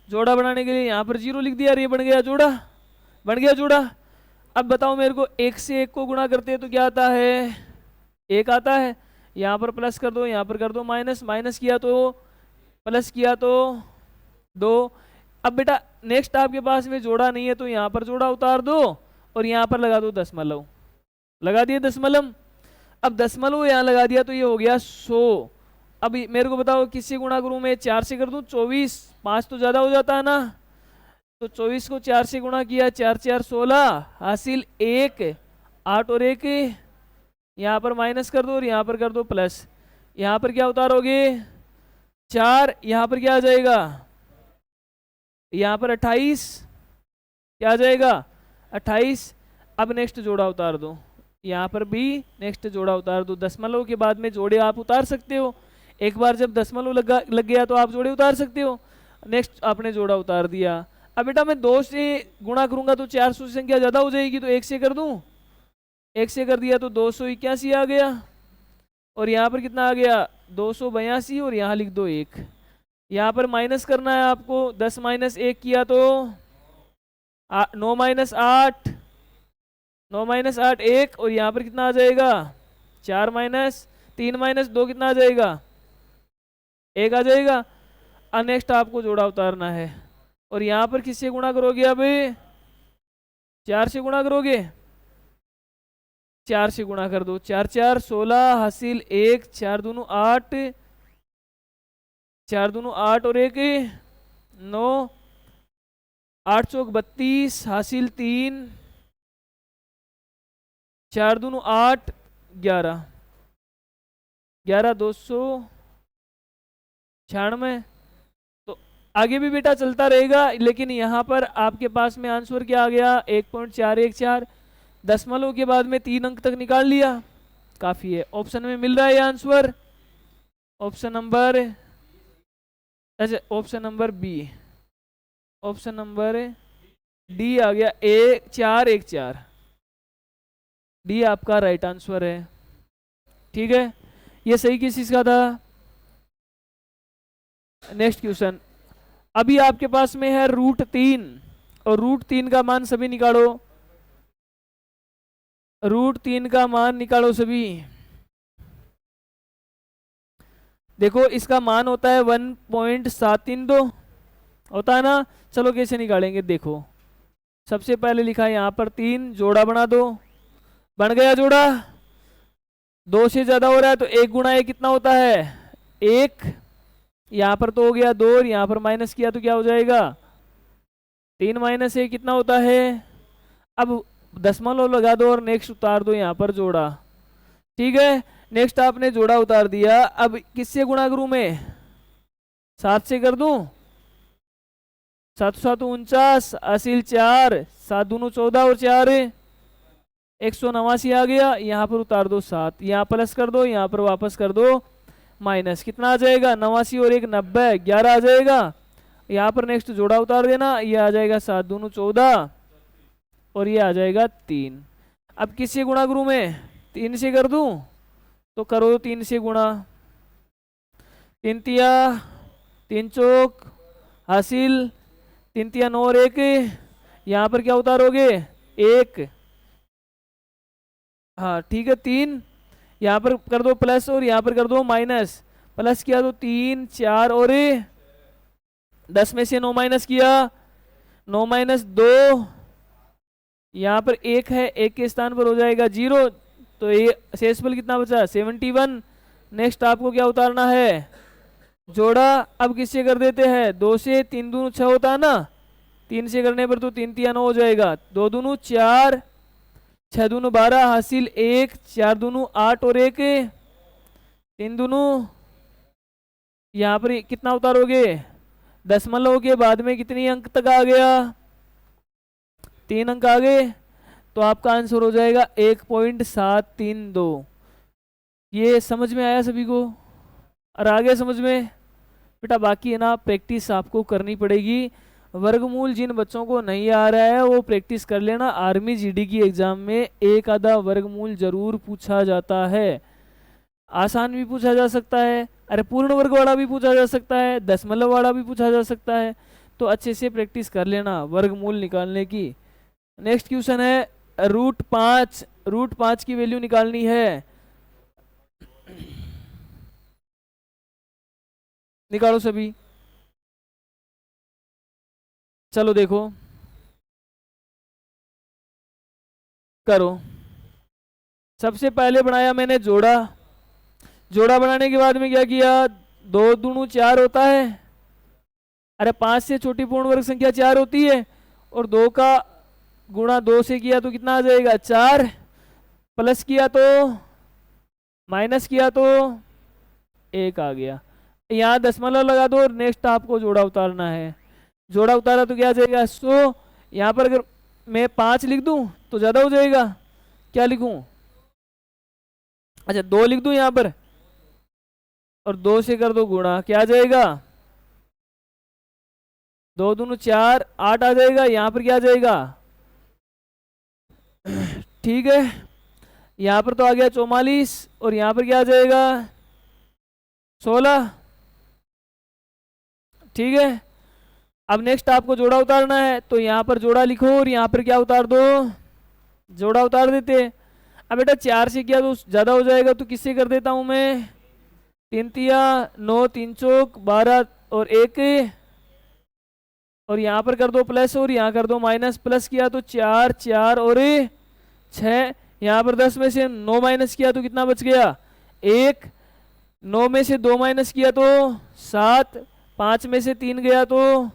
जोड़ा बनाने के लिए यहाँ पर 0 लिख दिया, ये बन गया जोड़ा, बन गया जोड़ा। अब बताओ मेरे को, 1 से 1 को गुणा करते हैं तो क्या आता है, 1 आता है। यहाँ पर प्लस कर दो, यहाँ पर कर दो माइनस, माइनस किया तो प्लस, किया तो 2। अब बेटा नेक्स्ट आपके पास में जोड़ा नहीं है, तो यहाँ पर जोड़ा उतार दो और यहाँ पर लगा दो दशमलव, लगा दिए दशमलव। अब दशमलव यहाँ लगा दिया तो ये हो गया 100। अब मेरे को बताओ किससे गुणा करूं मैं, 4 से कर दूं, 24, 5 तो ज़्यादा हो जाता है ना, तो 24 को 4 से गुणा किया, 4 4 16, हासिल 1, 8 और 1, यहाँ पर माइनस कर दो और यहाँ पर कर दो प्लस। यहाँ पर क्या उतारोगे, 4, यहाँ पर क्या आ जाएगा, यहाँ पर 28, क्या आ जाएगा 28। अब नेक्स्ट जोड़ा उतार दो, यहाँ पर भी नेक्स्ट जोड़ा उतार दो। दशमलव के बाद में जोड़े आप उतार सकते हो, एक बार जब दशमलव लग गया तो आप जोड़े उतार सकते हो। नेक्स्ट आपने जोड़ा उतार दिया। अब बेटा मैं 2 से गुणा करूंगा तो 400 संख्या ज़्यादा हो जाएगी, तो 1 से कर दूं, 1 से कर दिया तो 281 आ गया, और यहाँ पर कितना आ गया 282, और यहाँ लिख दो 1। यहाँ पर माइनस करना है आपको, 10 - 1 किया तो 9 - 8, 9 - 8 1, और यहाँ पर कितना आ जाएगा 4 - 3 - 2 कितना आ जाएगा 1 आ जाएगा। अब नेक्स्ट आपको जोड़ा उतारना है, और यहाँ पर किससे गुणा करोगे, अब 4 से गुणा करोगे, 4 से गुणा कर दो, 4 4 16, हासिल 1, 4 दूनू 8, 4 दूनू 8 और 1 9, 8 चौक 32 हासिल 3, 4 दूनी 8, 11, 296। तो आगे भी बेटा चलता रहेगा, लेकिन यहाँ पर आपके पास में आंसर क्या आ गया 1.414। दशमलव के बाद में 3 अंक तक निकाल लिया, काफी है। ऑप्शन में मिल रहा है ये आंसर, ऑप्शन नंबर, अच्छा option number B, option number D आ गया 414। डी आपका राइट आंसर है। ठीक है, ये सही किस चीज का था। नेक्स्ट क्वेश्चन, अभी आपके पास में है √3 और √3 का मान सभी निकालो, √3 का मान निकालो सभी। देखो इसका मान होता है 1.732 होता है ना। चलो कैसे निकालेंगे, देखो सबसे पहले लिखा है यहाँ पर 3, जोड़ा बना दो, बन गया जोड़ा। 2 से ज्यादा हो रहा है तो 1 गुणा 1 कितना होता है 1, यहाँ पर तो हो गया 2 और यहाँ पर माइनस किया तो क्या हो जाएगा 3 माइनस 1 कितना होता है। अब दशमलव लगा दो और नेक्स्ट उतार दो यहाँ पर जोड़ा। ठीक है, नेक्स्ट आपने जोड़ा उतार दिया, अब किससे गुणा करूं मैं 7 से कर दूं। 7 7 49, असील 4, 7 दूनू 14 और 4 189 आ गया। यहाँ पर उतार दो 7, यहाँ प्लस कर दो, यहाँ पर वापस कर दो माइनस, कितना आ जाएगा 89 और 1 90, 11 आ जाएगा। यहाँ पर नेक्स्ट जोड़ा उतार देना, ये आ जाएगा 7 दूनू 14 और ये आ जाएगा 3। अब किससे गुणा करूं मैं 3 से कर दूं, तो करो 3 से गुणा। 3 तिया 3 चौक हासिल 3 तिया 9 और 1, यहाँ पर क्या उतारोगे 1, हाँ ठीक है 3, यहाँ पर कर दो प्लस और यहाँ पर कर दो माइनस। प्लस किया तो 3 4 और 10 में से 9 माइनस किया, 9 माइनस 2, यहाँ पर 1 है, 1 के स्थान पर हो जाएगा 0, तो ये शेषफल कितना बचा 71। नेक्स्ट आपको क्या उतारना है जोड़ा। अब किससे कर देते हैं 2 से, 3 दूनू 6 होता है ना, 3 से करने पर तो 3 तिया 9 हो जाएगा, 2 दूनू 4, 6 दूनू 12 हासिल 1, 4 दूनू 8 और 1 3 दूनू, यहाँ पर कितना उतारोगे दशमलव के बाद में कितनी अंक तक आ गया 3 अंक आ गए, तो आपका आंसर हो जाएगा 1.732। ये समझ में आया सभी को और आ गया समझ में बेटा। बाकी है ना प्रैक्टिस आपको करनी पड़ेगी। वर्गमूल जिन बच्चों को नहीं आ रहा है वो प्रैक्टिस कर लेना। आर्मी जीडी की एग्जाम में एक आधा वर्गमूल जरूर पूछा जाता है, आसान भी पूछा जा सकता है, अरे पूर्ण वर्ग वाला भी पूछा जा सकता है, दशमलव वाला भी पूछा जा सकता है। तो अच्छे से प्रैक्टिस कर लेना वर्गमूल निकालने की। नेक्स्ट क्वेश्चन है √5, √5 की वैल्यू निकालनी है। निकालो सभी, चलो देखो करो। सबसे पहले बनाया मैंने जोड़ा, जोड़ा बनाने के बाद में क्या किया 2 दूनू 4 होता है, अरे 5 से छोटी पूर्ण वर्ग संख्या 4 होती है, और 2 का गुणा 2 से किया तो कितना आ जाएगा 4, प्लस किया तो माइनस किया तो 1 आ गया। यहाँ दशमलव लगा दो और नेक्स्ट आपको जोड़ा उतारना है। जोड़ा उतारा तो क्या आ जाएगा 100। यहाँ पर अगर मैं 5 लिख दूं तो ज्यादा हो जाएगा, क्या लिखूं अच्छा 2 लिख दूं यहाँ पर, और 2 से कर दो गुणा, क्या आ जाएगा 2 दूनू 4 8 आ जाएगा। यहाँ पर क्या आ जाएगा ठीक है, यहाँ पर तो आ गया 44 और यहाँ पर क्या आ जाएगा 16। ठीक है, अब नेक्स्ट आपको जोड़ा उतारना है, तो यहाँ पर जोड़ा लिखो और यहाँ पर क्या उतार दो जोड़ा उतार देते। अब बेटा 4 से किया तो ज्यादा हो जाएगा, तो किससे कर देता हूं मैं 3 तिया 9, 3 चौक 12 और 1, और यहाँ पर कर दो प्लस और यहाँ कर दो माइनस। प्लस किया तो 4 4 और 6, यहाँ पर 10 में से 9 माइनस किया तो कितना बच गया 1, 9 में से 2 माइनस किया तो 7, 5 में से 3 गया तो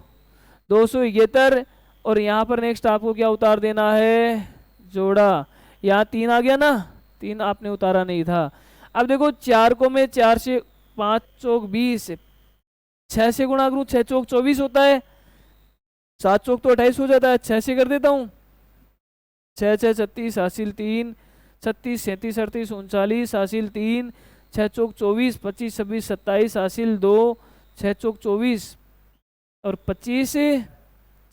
271, और यहाँ पर नेक्स्ट आपको क्या उतार देना है, जोड़ा। यहाँ 3 आ गया ना, 3 आपने उतारा नहीं था। अब देखो 4 को मैं 4 से 5 चौक 20, 6 से गुणा करूँ 6 चौक 24 होता है, 7 चौक तो 28 हो जाता है, 6 से कर देता हूँ, 6 6 36 हासिल 3, 36 37 38 39 हासिल 3, 6 चौक 24, 25 26 27 हासिल 2, 6 चौक 24 और 25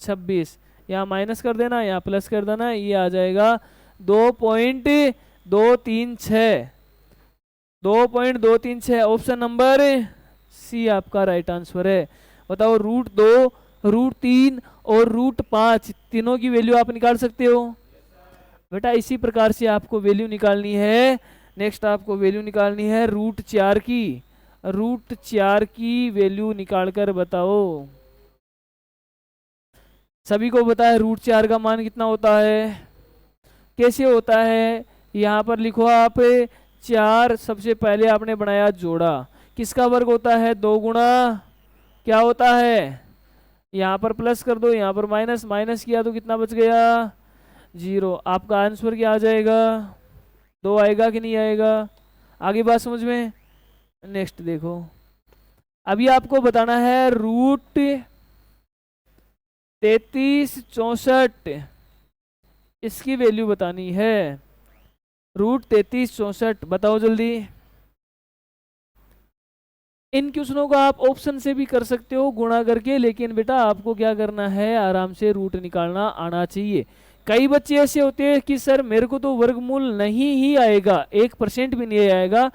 26, यहाँ माइनस कर देना, यहाँ प्लस कर देना, ये आ जाएगा 2.236, 2.236। ऑप्शन नंबर सी आपका राइट आंसर है। बताओ √2, √3 और √5 तीनों की वैल्यू आप निकाल सकते हो बेटा। इसी प्रकार से आपको वैल्यू निकालनी है। नेक्स्ट आपको वैल्यू निकालनी है √4 की। √4 की वैल्यू निकालकर बताओ। सभी को पता है √4 का मान कितना होता है, कैसे होता है, यहाँ पर लिखो आप 4, सबसे पहले आपने बनाया जोड़ा, किसका वर्ग होता है, 2 गुणा क्या होता है, यहाँ पर प्लस कर दो, यहाँ पर माइनस, माइनस किया तो कितना बच गया, 0। आपका आंसर क्या आ जाएगा, 2 आएगा कि नहीं आएगा। आगे बात समझ में। नेक्स्ट देखो, अभी आपको बताना है √33 64, इसकी वैल्यू बतानी है। √33 64 बताओ जल्दी। इन क्वेश्चनों को आप ऑप्शन से भी कर सकते हो गुणा करके, लेकिन बेटा आपको क्या करना है, आराम से रूट निकालना आना चाहिए। कई बच्चे ऐसे होते हैं कि सर मेरे को तो वर्गमूल नहीं ही आएगा, 1% भी नहीं आएगा।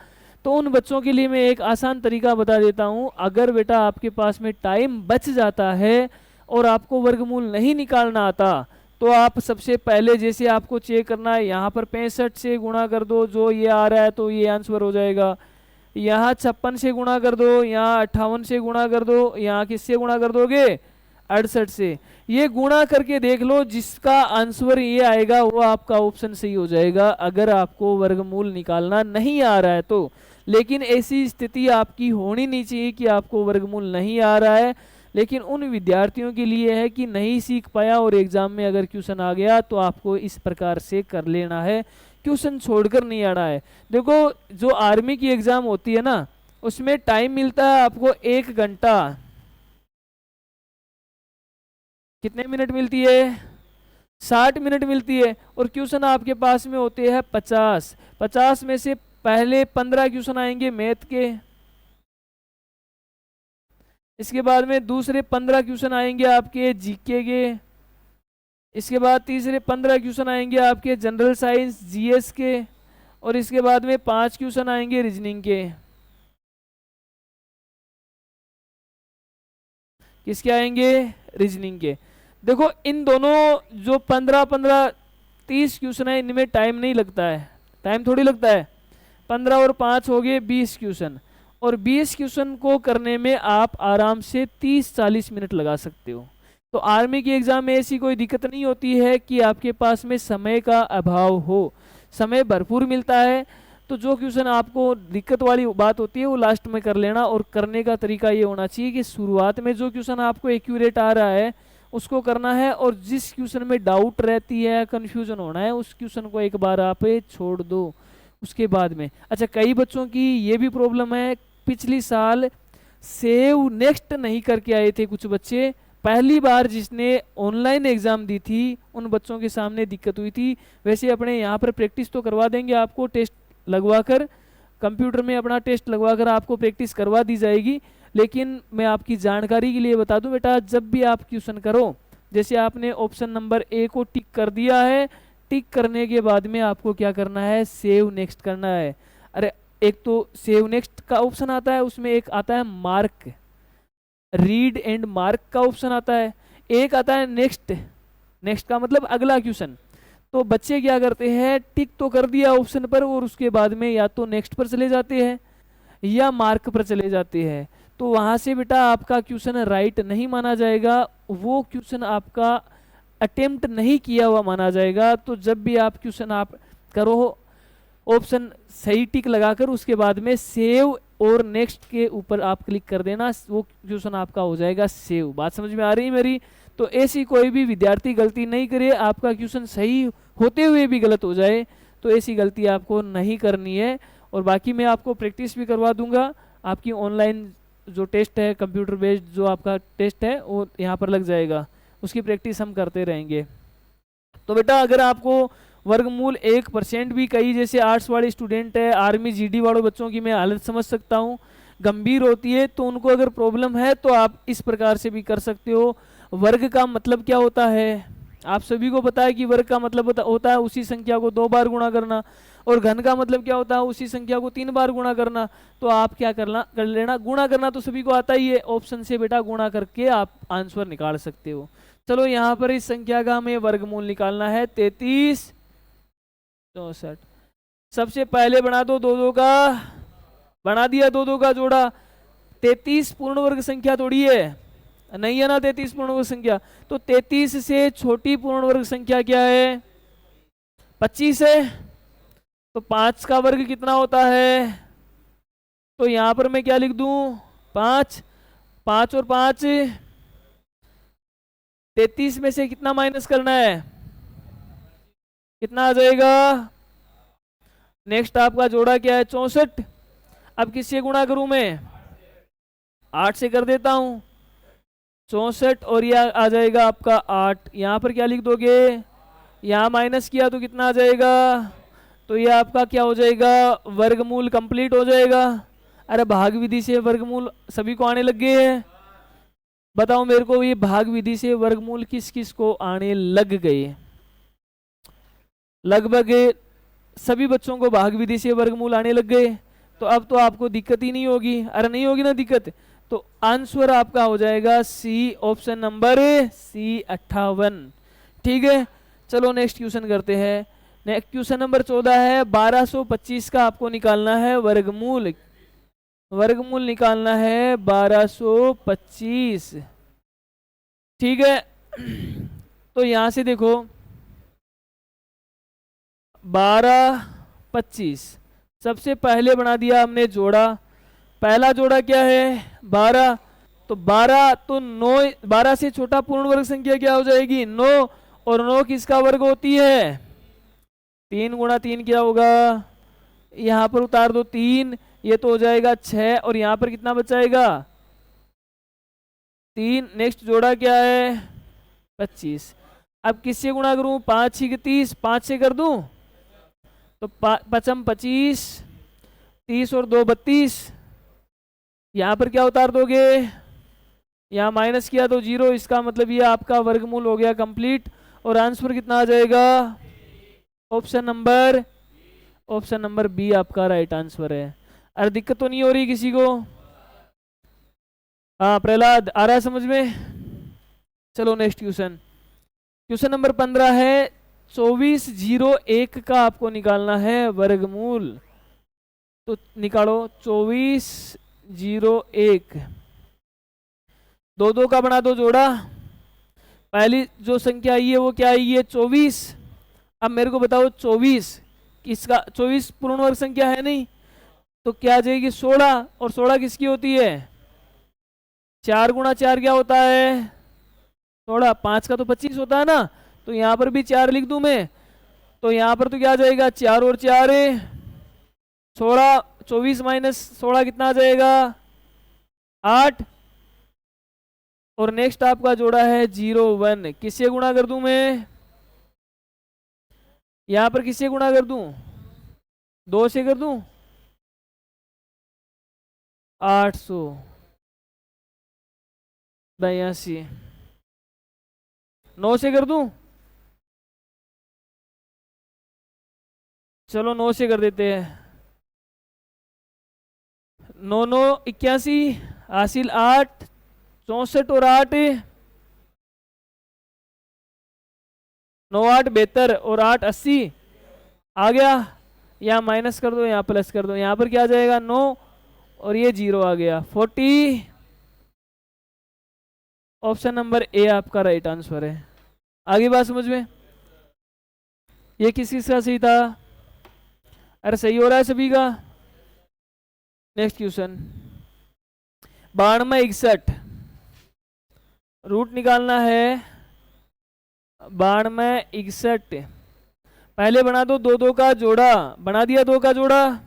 तो उन बच्चों के लिए मैं एक आसान तरीका बता देता हूं। अगर बेटा आपके पास में टाइम बच जाता है और आपको वर्गमूल नहीं निकालना आता, तो आप सबसे पहले जैसे आपको चेक करना है, यहाँ पर 65 से गुणा कर दो, जो ये आ रहा है तो ये आंसर हो जाएगा। यहाँ 56 से गुणा कर दो, यहाँ 58 से गुणा कर दो, यहाँ किससे गुणा कर दोगे, 68 से। ये गुणा करके देख लो, जिसका आंसर ये आएगा वो आपका ऑप्शन सही हो जाएगा, अगर आपको वर्गमूल निकालना नहीं आ रहा है तो। लेकिन ऐसी स्थिति आपकी होनी नहीं चाहिए कि आपको वर्गमूल नहीं आ रहा है। लेकिन उन विद्यार्थियों के लिए है कि नहीं सीख पाया और एग्जाम में अगर क्वेश्चन आ गया तो आपको इस प्रकार से कर लेना है, क्वेश्चन छोड़कर नहीं आना है। देखो जो आर्मी की एग्जाम होती है ना, उसमें टाइम मिलता है आपको 1 घंटा, कितने मिनट मिलती है, 60 मिनट मिलती है। और क्वेश्चन आपके पास में होते हैं 50, 50 में से पहले 15 क्वेश्चन आएंगे मैथ के, इसके बाद में दूसरे 15 क्वेश्चन आएंगे आपके जीके के, इसके बाद तीसरे 15 क्वेश्चन आएंगे आपके जनरल साइंस जीएस के, और इसके बाद में 5 क्वेश्चन आएंगे रीजनिंग के। किसके आएंगे, रीजनिंग के। देखो इन दोनों जो 15 30 क्वेश्चन है, इनमें टाइम नहीं लगता है, टाइम थोड़ी लगता है। 15 और 5 हो गए 20 क्वेश्चन, और 20 क्वेश्चन को करने में आप आराम से 30-40 मिनट लगा सकते हो। तो आर्मी की एग्जाम में ऐसी कोई दिक्कत नहीं होती है कि आपके पास में समय का अभाव हो, समय भरपूर मिलता है। तो जो क्वेश्चन आपको दिक्कत वाली बात होती है वो लास्ट में कर लेना, और करने का तरीका ये होना चाहिए कि शुरुआत में जो क्वेश्चन आपको एक्यूरेट आ रहा है उसको करना है, और जिस क्वेश्चन में डाउट रहती है, कंफ्यूजन होना है, उस क्वेश्चन को एक बार आप छोड़ दो उसके बाद में। अच्छा, कई बच्चों की ये भी प्रॉब्लम है, पिछली साल सेव नेक्स्ट नहीं करके आए थे कुछ बच्चे, पहली बार जिसने ऑनलाइन एग्जाम दी थी उन बच्चों के सामने दिक्कत हुई थी। वैसे अपने यहाँ पर प्रैक्टिस तो करवा देंगे, आपको टेस्ट लगवाकर, कंप्यूटर में अपना टेस्ट लगवाकर आपको प्रैक्टिस करवा दी जाएगी। लेकिन मैं आपकी जानकारी के लिए बता दूं बेटा, जब भी आप क्वेश्चन करो, जैसे आपने ऑप्शन नंबर ए को टिक कर दिया है, टिक करने के बाद में आपको क्या करना है, सेव नेक्स्ट करना है। अरे एक तो सेव नेक्स्ट का ऑप्शन आता है, उसमें एक आता है मार्क, रीड एंड मार्क का ऑप्शन आता है, एक आता है नेक्स्ट, नेक्स्ट का मतलब अगला क्वेश्चन। तो बच्चे क्या करते हैं, टिक तो कर दिया ऑप्शन पर, और उसके बाद में या तो नेक्स्ट पर चले जाते हैं या मार्क पर चले जाते हैं। तो वहां से बेटा आपका क्वेश्चन राइट नहीं माना जाएगा, वो क्वेश्चन आपका अटेम्प्ट नहीं किया हुआ माना जाएगा। तो जब भी आप क्वेश्चन आप करो, ऑप्शन सही टिक लगाकर उसके बाद में सेव और नेक्स्ट के ऊपर आप क्लिक कर देना, वो क्वेश्चन आपका हो जाएगा सेव। बात समझ में आ रही है मेरी। तो ऐसी कोई भी विद्यार्थी गलती नहीं करे, आपका क्वेश्चन सही होते हुए भी गलत हो जाए तो ऐसी गलती आपको नहीं करनी है। और बाकी मैं आपको प्रैक्टिस भी करवा दूंगा, आपकी ऑनलाइन जो टेस्ट है कंप्यूटर बेस्ड जो आपका टेस्ट है वो यहाँ पर लग जाएगा, उसकी प्रैक्टिस हम करते रहेंगे। तो बेटा अगर आपको वर्गमूल 1% भी, कई जैसे आर्ट्स वाले स्टूडेंट है, आर्मी जीडी वालों बच्चों की मैं हालत समझ सकता हूँ, गंभीर होती है, तो उनको अगर प्रॉब्लम है तो आप इस प्रकार से भी कर सकते हो। वर्ग का मतलब क्या होता है, आप सभी को पता है कि वर्ग का मतलब होता है उसी संख्या को 2 बार गुणा करना, और घन का मतलब क्या होता है उसी संख्या को 3 बार गुणा करना। तो आप क्या कर लेना, गुणा करना तो सभी को आता ही है, ऑप्शन से बेटा गुणा करके आप आंसर निकाल सकते हो। चलो यहाँ पर इस संख्या का हमें वर्गमूल निकालना है 33 64। सबसे पहले बना दो 2 2 का, बना दिया 2 2 का जोड़ा। 33 पूर्ण वर्ग संख्या थोड़ी है, नहीं है ना 33 पूर्ण वर्ग संख्या, तो 33 से छोटी पूर्ण वर्ग संख्या क्या है 25 है। तो 5 का वर्ग कितना होता है, तो यहां पर मैं क्या लिख दूं 5, 5 और 5, 33 में से कितना माइनस करना है, कितना आ जाएगा। नेक्स्ट आपका जोड़ा क्या है 64। अब किससे गुणा करूं मैं, 8 से कर देता हूं 64, और यह आ जाएगा आपका 8। यहां पर क्या लिख दोगे, यहां माइनस किया तो कितना आ जाएगा, तो ये आपका क्या हो जाएगा, वर्गमूल कंप्लीट हो जाएगा। अरे भाग विधि से वर्गमूल सभी को आने लग गए हैं, बताओ मेरे को ये भाग विधि से वर्गमूल किस किस को आने लग गए। लगभग सभी बच्चों को भाग विधि से वर्गमूल आने लग गए, तो अब तो आपको दिक्कत ही नहीं होगी। अरे नहीं होगी ना दिक्कत, तो आंसर आपका हो जाएगा सी, ऑप्शन नंबर सी 58। ठीक है, चलो नेक्स्ट क्वेश्चन करते हैं। नेक्स्ट क्वेश्चन नंबर 14 है, 1225 का आपको निकालना है वर्गमूल। वर्गमूल निकालना है 1225। ठीक है, तो यहां से देखो 1225 सबसे पहले बना दिया हमने जोड़ा। पहला जोड़ा क्या है 12, तो 12 तो 9, 12 से छोटा पूर्ण वर्ग संख्या क्या हो जाएगी 9, और 9 किसका वर्ग होती है 3 गुणा 3 क्या होगा, यहां पर उतार दो 3, ये तो हो जाएगा 6, और यहां पर कितना बचाएगा 3। नेक्स्ट जोड़ा क्या है 25। अब किससे गुणा करूं 5 6 30, 5 से कर दूं तो 5 25, 30 और 2 32। यहां पर क्या उतार दोगे, यहां माइनस किया तो 0, इसका मतलब ये आपका वर्गमूल हो गया कंप्लीट, और आंसर कितना आ जाएगा, ऑप्शन नंबर बी आपका राइट आंसर है। अरे दिक्कत तो नहीं हो रही किसी को, हाँ प्रहलाद आ रहा है समझ में। चलो नेक्स्ट क्वेश्चन, क्वेश्चन नंबर 15 है 2401 का आपको निकालना है वर्गमूल। तो निकालो 2401, 2 2 का बना दो जोड़ा। पहली जो संख्या आई है वो क्या आई है 24। अब मेरे को बताओ 24 किसका, 24 पूर्ण वर्ग संख्या है नहीं, तो क्या आ जाएगी 16, और 16 किसकी होती है 4 गुणा 4 क्या होता है 16, 5 का तो 25 होता है ना, तो यहां पर भी 4 लिख दूं मैं, तो यहां पर तो क्या आ जाएगा 4 और 4 16, 24 माइनस 16 कितना आ जाएगा 8, और नेक्स्ट आपका जोड़ा है 0 1, किससे गुणा कर दूं मैं, यहां पर किससे गुणा कर दूं 2 से कर दूं 882, 9 से कर दूं, चलो 9 से कर देते हैं, 9 9 81, हासिल 8, 64 और 8 9 8 72, और 8 80 आ गया। यहाँ माइनस कर दो, यहाँ प्लस कर दो, यहाँ पर क्या आ जाएगा 9, और ये 0 आ गया 40। ऑप्शन नंबर ए आपका राइट आंसर है। आगे बात समझ में, ये किस का सही था, अरे सही हो रहा है सभी का। नेक्स्ट क्वेश्चन 9261, रूट निकालना है 92 पहले बना दो 2 2 का जोड़ा, बना दिया 2 का जोड़ा,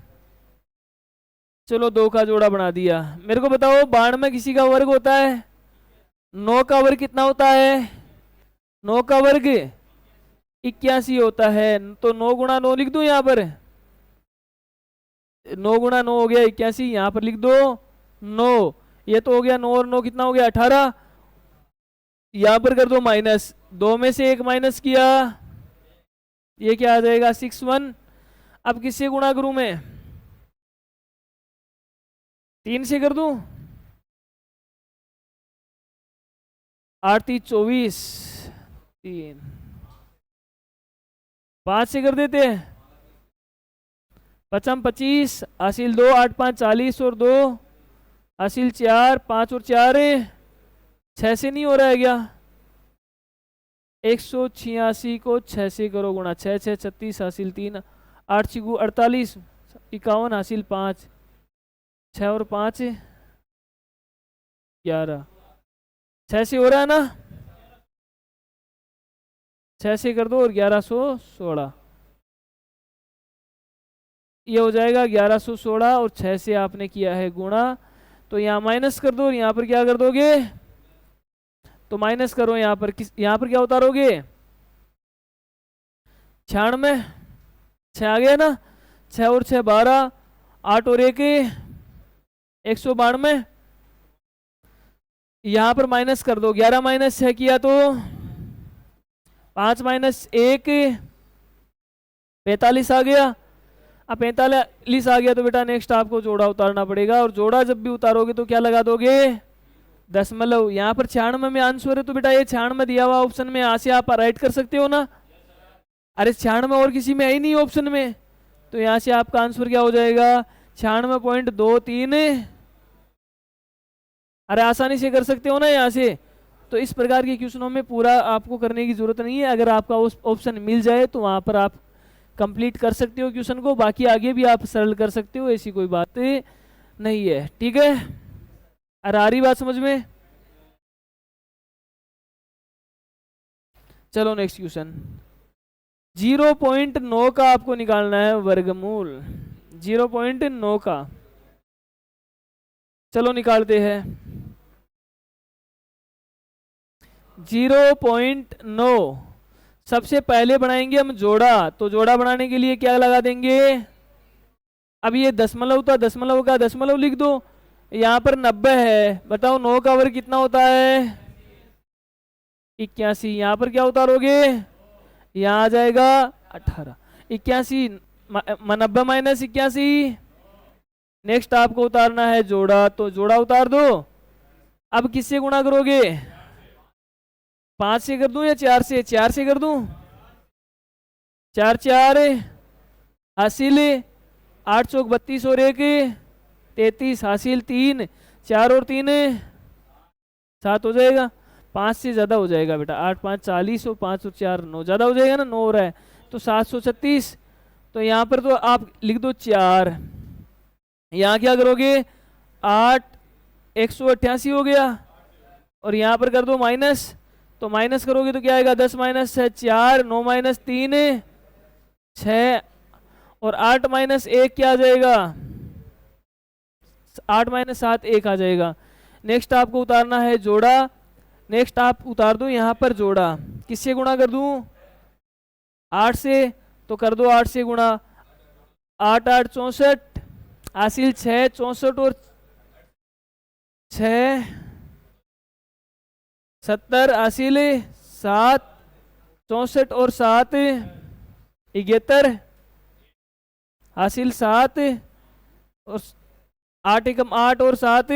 चलो 2 का जोड़ा बना दिया। मेरे को बताओ 92 किसी का वर्ग होता है, 9 का वर्ग कितना होता है, 9 का वर्ग 81 होता है। तो 9 गुणा 9 लिख दो यहाँ पर, 9 गुणा 9 हो गया 81, यहाँ पर लिख दो 9, ये तो हो गया 9 और 9 कितना हो गया 18, यहाँ पर कर दो माइनस, 2 में से 1 माइनस किया, ये क्या आ जाएगा 61। अब किससे गुणा करूं मैं, 3 से कर दूं, 8 3 24, 3 5 से कर देते हैं, 5 25, हासिल 2 8 5 40 और 2 हासिल 4, 5 और 4 6 से नहीं हो रहा है क्या, 186 को 6 से करो गुणा, 6 6 36 हासिल 3, 8 6 48, 51 हासिल 5, 6 और 5 11, 6 से हो रहा है ना, 6 से कर दो और 1116, ये हो जाएगा 1116 और 6 से आपने किया है गुणा, तो यहाँ माइनस कर दो और यहाँ पर क्या कर दोगे, तो माइनस करो यहाँ पर, यहाँ पर क्या उतारोगे 96, 6 आ गया ना, 6 और 6 12, 8 और 1 192, यहाँ पर माइनस कर दो, 11 माइनस 6 किया तो 5 माइनस 1 45 आ गया। अब 45 आ गया तो बेटा नेक्स्ट आपको जोड़ा उतारना पड़ेगा, और जोड़ा जब भी उतारोगे तो क्या लगा दोगे दशमलव। यहाँ पर 96 में आंसर है तो बेटा ये 96 दिया हुआ ऑप्शन में, यहाँ से आप राइट कर सकते हो ना, अरे 96 और किसी में है ही नहीं ऑप्शन में, तो यहाँ से आपका आंसर क्या हो जाएगा 96.23, अरे आसानी से कर सकते हो ना यहाँ से। तो इस प्रकार के क्वेश्चनों में पूरा आपको करने की जरूरत नहीं है, अगर आपका उस ऑप्शन मिल जाए तो वहाँ पर आप कंप्लीट कर सकते हो क्वेश्चन को, बाकी आगे भी आप सरल कर सकते हो, ऐसी कोई बात नहीं है, ठीक है। अरे आ रही बात समझ में, चलो नेक्स्ट क्वेश्चन, 0.9 का आपको निकालना है वर्गमूल, 0.9 का, चलो निकालते हैं। 0.9 सबसे पहले बनाएंगे हम जोड़ा, तो जोड़ा बनाने के लिए क्या लगा देंगे, अब ये दशमलव था, दशमलव का दशमलव लिख दो, यहाँ पर 90 है, बताओ 9 का वर्ग कितना होता है 81, यहाँ पर क्या उतारोगे, यहाँ आ जाएगा 18, 81 90 माइनस 81, नेक्स्ट आपको उतारना है जोड़ा, तो जोड़ा उतार दो। अब किससे गुणा करोगे, 5 से कर दूं या 4 से, 4 से कर दूं, 4 4 हासिल 8 चौक 32 और 1 33 हासिल 3, 4 और 3 7 हो जाएगा, 5 से ज़्यादा हो जाएगा बेटा, 8 5 40 और 5 और 4 9, ज़्यादा हो जाएगा ना, 9 हो रहा है, तो 736, तो यहाँ पर तो आप लिख दो 4, यहाँ क्या करोगे 8 188 हो गया, और यहाँ पर कर दो माइनस, तो माइनस करोगे तो क्या आएगा 10 माइनस 6 4, 9 माइनस 3 6, और 8 माइनस 1 क्या आ जाएगा 8 माइनस 7 1 आ जाएगा। नेक्स्ट आपको उतारना है जोड़ा, नेक्स्ट आप उतार दो यहाँ पर जोड़ा, किससे गुणा कर दूं 8 से, तो कर दो 8 से गुणा, 8 8 64 हासिल 6 64 और 6 70 हासिल 7 64 और 7 71 हासिल 7 और 8 एकम 8 और 7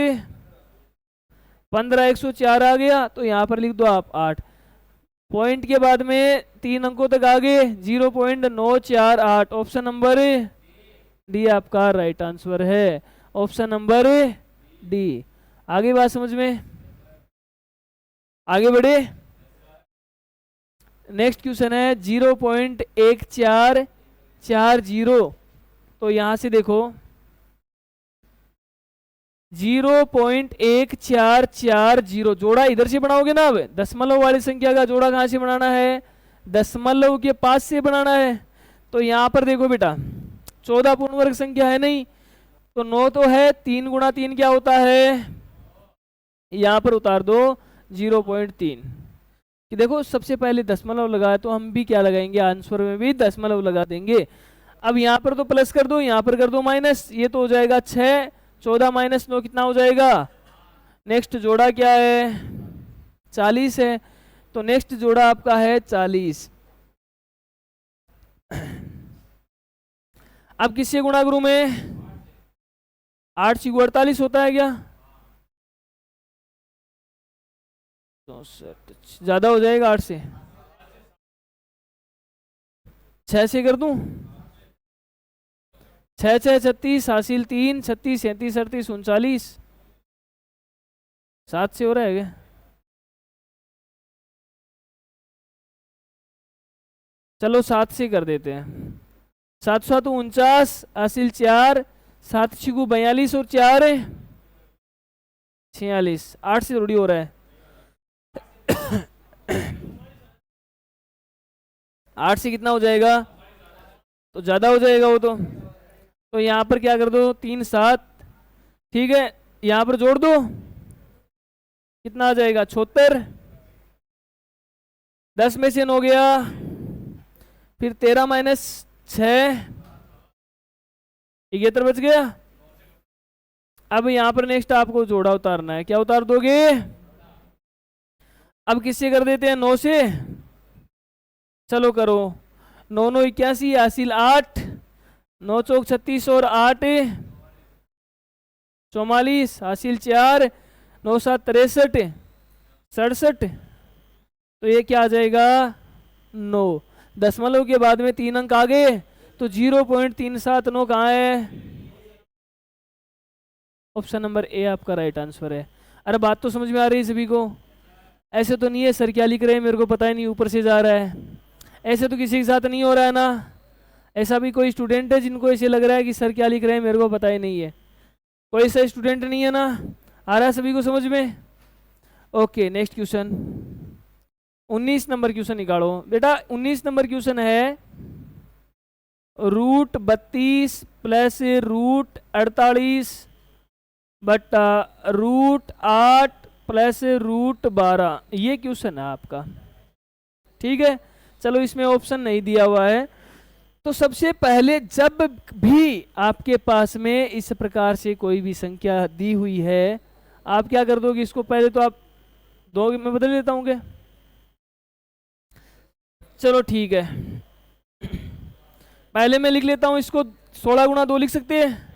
15 104 आ गया, तो यहाँ पर लिख दो आप 8, पॉइंट के बाद में 3 अंकों तक आगे 0.948, ऑप्शन नंबर डी आपका राइट आंसर है, ऑप्शन नंबर डी। आगे बात समझ में, आगे बढ़े, नेक्स्ट क्वेश्चन है 0.1440, तो यहां से देखो 0.1440 जोड़ा इधर से बनाओगे ना। अब दशमलव वाली संख्या का जोड़ा कहाँ से बनाना है, दशमलव के पास से बनाना है। तो यहाँ पर देखो बेटा 14 पूर्ण वर्ग संख्या है नहीं, तो 9 तो है, 3 गुणा 3 क्या होता है, यहाँ पर उतार दो 0.3। कि देखो सबसे पहले दशमलव लगाया तो हम भी क्या लगाएंगे, आंसर में भी दशमलव लगा देंगे। अब यहाँ पर तो प्लस कर दो, यहाँ पर कर दो माइनस, ये तो हो जाएगा 6, 14 माइनस 9 कितना हो जाएगा। नेक्स्ट जोड़ा क्या है, 40 है, तो नेक्स्ट जोड़ा आपका है 40। अब किससे गुणा करूं मैं, 8 × 48 होता है क्या, 64 ज्यादा हो जाएगा 8 से, 6 से कर दूं, 6 6 36 हासिल 3, 36 37 38 39, 7 से हो रहा है क्या, चलो 7 से कर देते हैं। 7 7 49 हासिल 4, 7 6 42 और 4 46, 8 से थोड़ी हो रहा है 8 से कितना हो जाएगा, तो ज्यादा हो जाएगा वो तो यहाँ पर क्या कर दो 3 7, ठीक है, यहाँ पर जोड़ दो कितना आ जाएगा 76, 10 में से 9 गया, फिर 13 माइनस 6 71 बच गया। अब यहाँ पर नेक्स्ट आपको जोड़ा उतारना है, क्या उतार दोगे, अब किससे कर देते हैं 9 से, चलो करो 9 9 81 हासिल 8, 9 चौक 36 और 8 44 हासिल 4, 9 7 63 67, तो ये क्या आ जाएगा 9। दशमलव के बाद में 3 अंक आ गए, तो 0.379 कहाँ है, ऑप्शन नंबर ए आपका राइट आंसर है। अरे बात तो समझ में आ रही है सभी को, ऐसे तो नहीं है सर क्या लिख रहे हैं मेरे को पता ही नहीं, ऊपर से जा रहा है, ऐसे तो किसी के साथ नहीं हो रहा है ना, ऐसा भी कोई स्टूडेंट है जिनको ऐसे लग रहा है कि सर क्या लिख रहे हैं मेरे को पता ही नहीं है, कोई ऐसा स्टूडेंट नहीं है ना, आ रहा है सभी को समझ में। Okay next question 19 number question निकालो बेटा। 19 नंबर क्वेश्चन है √32 प्लस √48 बटा √8 प्लस √12, ये क्वेश्चन है आपका, ठीक है। चलो इसमें ऑप्शन नहीं दिया हुआ है, तो सबसे पहले जब भी आपके पास में इस प्रकार से कोई भी संख्या दी हुई है आप क्या कर दोगे, इसको पहले तो आप 2 में बदल देता हूँ क्या, चलो ठीक है पहले मैं लिख लेता हूं इसको 16 गुणा 2 लिख सकते हैं,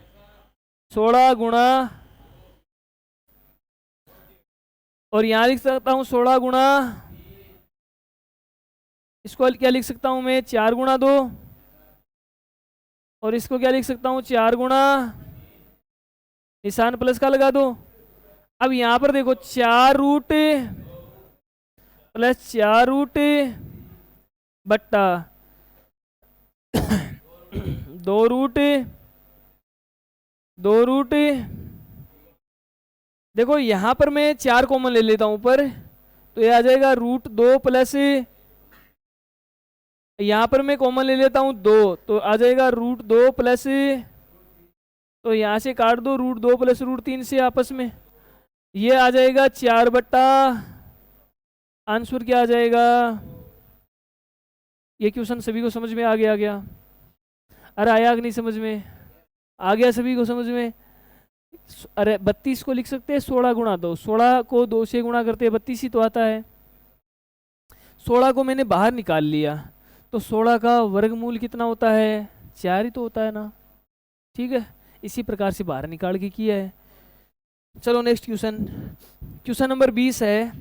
16 गुणा, और यहां लिख सकता हूं 16 गुणा, इसको क्या लिख सकता हूं मैं 4 गुणा 2, और इसको क्या लिख सकता हूं 4 गुणा, निशान प्लस का लगा दो। अब यहां पर देखो 4 रूट प्लस 4 रूट बट्टा 2 रूट, 2 रूट, देखो यहां पर मैं 4 कॉमन ले लेता हूं ऊपर, तो ये आ जाएगा √2 प्लस, यहां पर मैं कॉमन ले लेता हूं 2, तो आ जाएगा √2 प्लस, तो यहां से काट दो √2 प्लस √3 से आपस में, ये आ जाएगा 4 बट्टा, आंसर क्या आ जाएगा, ये क्वेश्चन सभी को समझ में आ गया, अरे आया कि नहीं समझ में, आ गया सभी को समझ में। अरे 32 को लिख सकते हैं 16 गुणा 2, 16 को 2 से गुणा करते हैं 32 ही तो आता है, 16 को मैंने बाहर निकाल लिया, तो 16 का वर्गमूल कितना होता है 4 ही तो होता है ना, ठीक है, इसी प्रकार से बाहर निकाल के किया है। चलो नेक्स्ट क्वेश्चन, क्वेश्चन नंबर 20 है,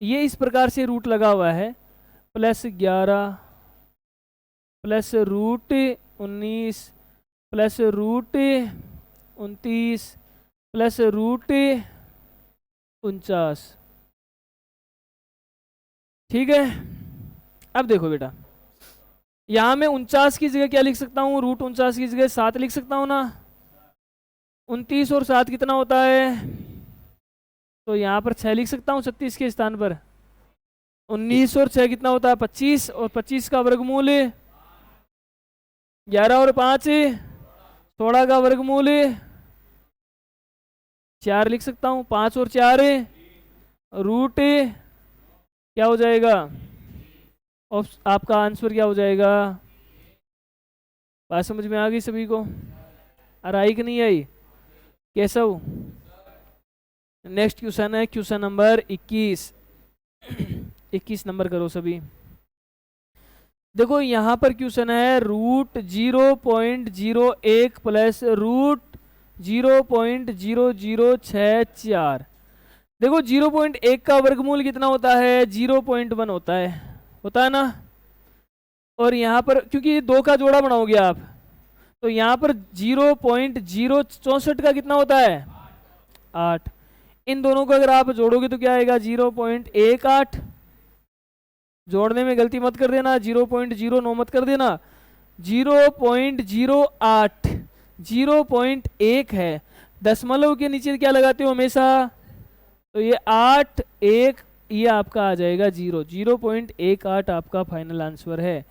ये इस प्रकार से रूट लगा हुआ है +11 प्लस √19 प्लस √29 प्लस √49, ठीक है। अब देखो बेटा यहां मैं 49 की जगह क्या लिख सकता हूँ, √49 की जगह 7 लिख सकता हूँ ना, 29 और 7 कितना होता है? तो यहाँ पर 6 लिख सकता हूँ 36 के स्थान पर। 19 और 6 कितना होता है? 25, और 25 का वर्गमूल 11 और 5 16 का वर्गमूल 4 लिख सकता हूँ। 5 और 4 रूट क्या हो जाएगा? आपका आंसर क्या हो जाएगा? बात समझ में आ गई सभी को? और आई कि नहीं आई? कैसा हो? नेक्स्ट क्वेश्चन है क्वेश्चन नंबर 21। 21 नंबर करो सभी। देखो यहाँ पर क्वेश्चन है रूट 0.01 प्लस रूट 0.0064। देखो 0.1 का वर्गमूल कितना होता है? 0.1 होता है ना। और यहाँ पर क्योंकि दो का जोड़ा बनाओगे आप, तो यहाँ पर 0.064 का कितना होता है? 8। इन दोनों को अगर आप जोड़ोगे तो क्या आएगा? 0.18। जोड़ने में गलती मत कर देना, 0.09 मत कर देना। 0.08 0.1 है। दशमलव के नीचे क्या लगाते हो हमेशा? तो ये 8 1 ये आपका आ जाएगा 0.18 आपका फाइनल आंसर है।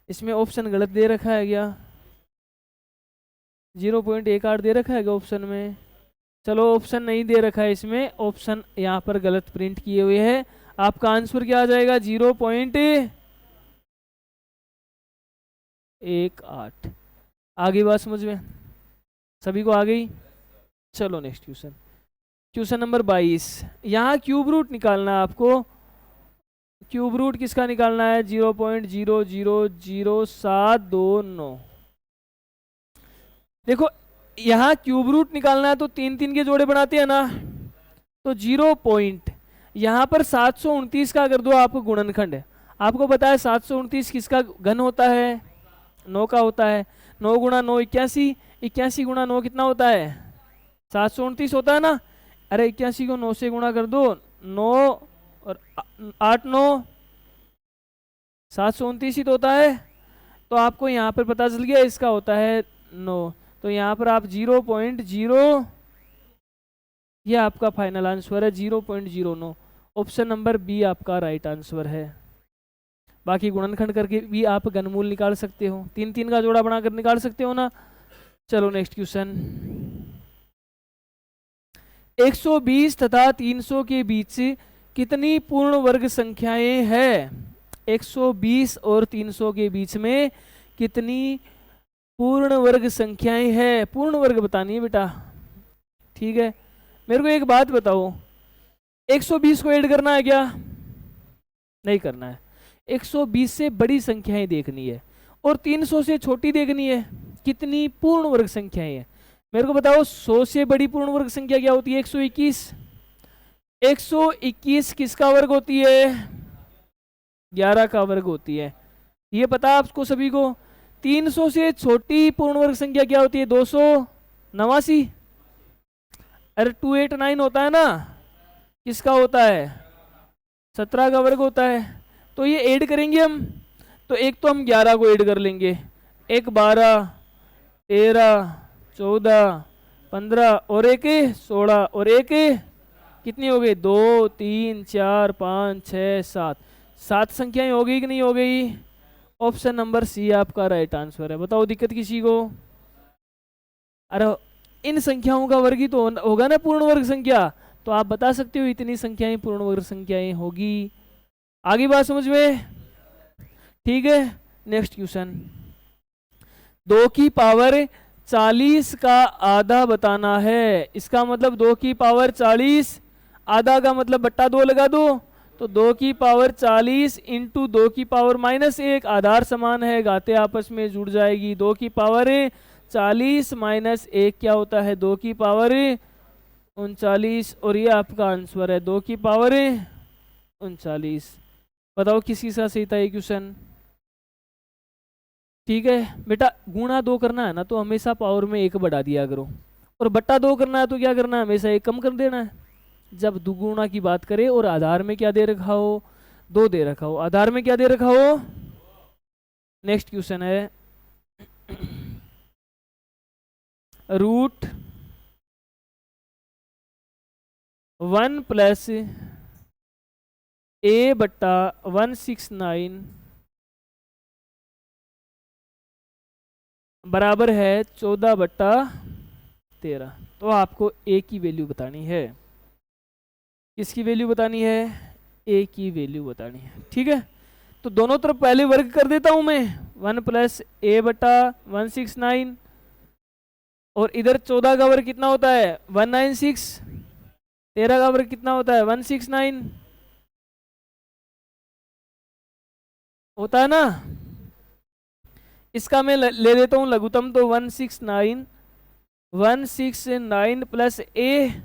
इसमें ऑप्शन गलत दे रखा है क्या? 0.18 दे रखा है क्या ऑप्शन में? चलो ऑप्शन नहीं दे रखा है इसमें, ऑप्शन यहाँ पर गलत प्रिंट किए हुए हैं। आपका आंसर क्या आ जाएगा? 0.18। आगे बात समझ में सभी को आ गई? चलो नेक्स्ट क्वेश्चन, क्वेश्चन नंबर 22। यहाँ क्यूब रूट निकालना है आपको। क्यूब रूट किसका निकालना है? 0.0000729। देखो यहाँ क्यूब रूट निकालना है तो 3 3 के जोड़े बनाते हैं ना, तो 0 पॉइंट यहाँ पर 729 का कर दो आप गुणनखंड। आपको पता है 729 किसका घन होता है? 9 का होता है। 9 गुणा 9 81, 81 गुणा 9 कितना होता है? 729 होता है ना। अरे 81 को 9 से गुणा कर दो, 9 और 8 9 729 ही तो होता है। तो आपको यहाँ पर पता चल गया इसका होता है 9। तो यहाँ पर आप 0.0, ये आपका फाइनल आंसर है 0.09। ऑप्शन नंबर बी आपका राइट आंसर है। बाकी गुणनखंड करके भी आप घनमूल निकाल सकते हो, 3 3 का जोड़ा बनाकर निकाल सकते हो ना। चलो नेक्स्ट क्वेश्चन, 120 तथा 300 के बीच कितनी पूर्ण वर्ग संख्याएं हैं? 120 और 300 के बीच में कितनी पूर्ण वर्ग संख्याएं हैं? पूर्ण वर्ग बतानी है बेटा, ठीक है। मेरे को एक बात बताओ, 120 को ऐड करना है क्या? नहीं करना है। 120 से बड़ी संख्याएं देखनी है और 300 से छोटी देखनी है। कितनी पूर्ण वर्ग संख्याएं हैं मेरे को बताओ। 100 से बड़ी पूर्ण वर्ग संख्या क्या होती है? 121। 121 किसका वर्ग होती है? 11 का वर्ग होती है, ये पता है आपको सभी को। 300 से छोटी पूर्ण वर्ग संख्या क्या होती है? 289। अरे 289 होता है ना, किसका होता है? 17 का वर्ग होता है। तो ये ऐड करेंगे हम, तो एक तो हम 11 को ऐड कर लेंगे, एक 12 13 14 15 और एक 16 और एक कितनी हो गई? 2 3 4 5 6 7 7 संख्याएं हो गई कि नहीं हो गई? ऑप्शन नंबर सी आपका राइट आंसर है। बताओ दिक्कत किसी को? अरे इन संख्याओं का वर्ग ही तो होगा ना पूर्ण वर्ग संख्या, तो आप बता सकते हो इतनी संख्याएं पूर्ण वर्ग संख्याएं होगी। आगे बात समझ में? ठीक है। नेक्स्ट क्वेश्चन, 2 की पावर 40 का आधा बताना है। इसका मतलब 2 की पावर 40, आधा का मतलब बट्टा 2 लगा दो, तो 2 की पावर 40 इंटू 2 की पावर -1, आधार समान है, घाते आपस में जुड़ जाएगी। 2 की पावर 40 -1 क्या होता है? 2 की पावर 39, और ये आपका आंसर है 2 की पावर 39। बताओ किसी का सही था ये क्वेश्चन? ठीक है बेटा, गुणा 2 करना है ना तो हमेशा पावर में 1 बढ़ा दिया करो, और बट्टा 2 करना है तो क्या करना है? हमेशा 1 कम कर देना है। जब दुगुणा की बात करें और आधार में क्या दे रखा हो? 2 दे रखा हो, आधार में क्या दे रखा हो? नेक्स्ट क्वेश्चन है रूट 1 प्लस ए बट्टा 169 बराबर है 14/13। तो आपको ए की वैल्यू बतानी है। किसकी वैल्यू बतानी है? ए की वैल्यू बतानी है। ठीक है, तो दोनों तरफ पहले वर्ग कर देता हूं मैं। 1 प्लस ए बटा 169 और इधर 14 का वर्ग कितना होता है? 196। 13 का वर्ग कितना होता है? 169 होता है ना। इसका मैं ले लेता हूं लघुत्तम, तो 169 प्लस ए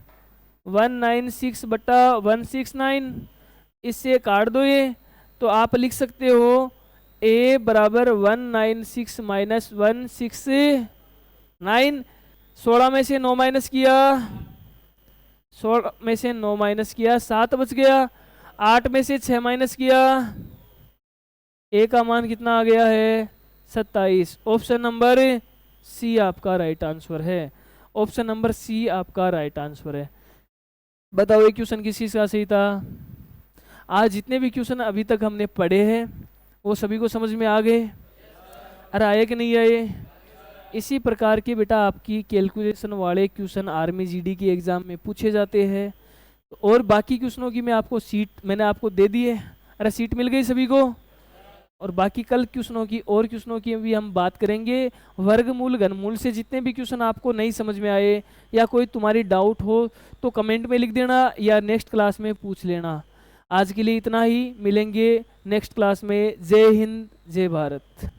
196 बटा 169, इससे काट दो ये, तो आप लिख सकते हो a बराबर 196 माइनस 169। 16 में से 9 माइनस किया, 16 में से 9 माइनस किया, 7 बच गया। 8 में से 6 माइनस किया, a का मान कितना आ गया है? 27। ऑप्शन नंबर सी आपका राइट आंसर है। ऑप्शन नंबर सी आपका राइट आंसर है। बताओ ये क्वेश्चन किस चीज़ का सही था? आज जितने भी क्वेश्चन अभी तक हमने पढ़े हैं वो सभी को समझ में आ गए? अरे आए कि नहीं आए? इसी प्रकार के बेटा आपकी कैलकुलेशन वाले क्वेश्चन आर्मी जीडी की एग्जाम में पूछे जाते हैं। और बाकी क्वेश्चनों की मैं आपको सीट मैंने आपको दे दी है। अरे सीट मिल गई सभी को? और बाकी कल क्वेश्चनों की और क्वेश्चनों की भी हम बात करेंगे। वर्गमूल घनमूल से जितने भी क्वेश्चन आपको नहीं समझ में आए या कोई तुम्हारी डाउट हो तो कमेंट में लिख देना या नेक्स्ट क्लास में पूछ लेना। आज के लिए इतना ही, मिलेंगे नेक्स्ट क्लास में। जय हिंद, जय भारत।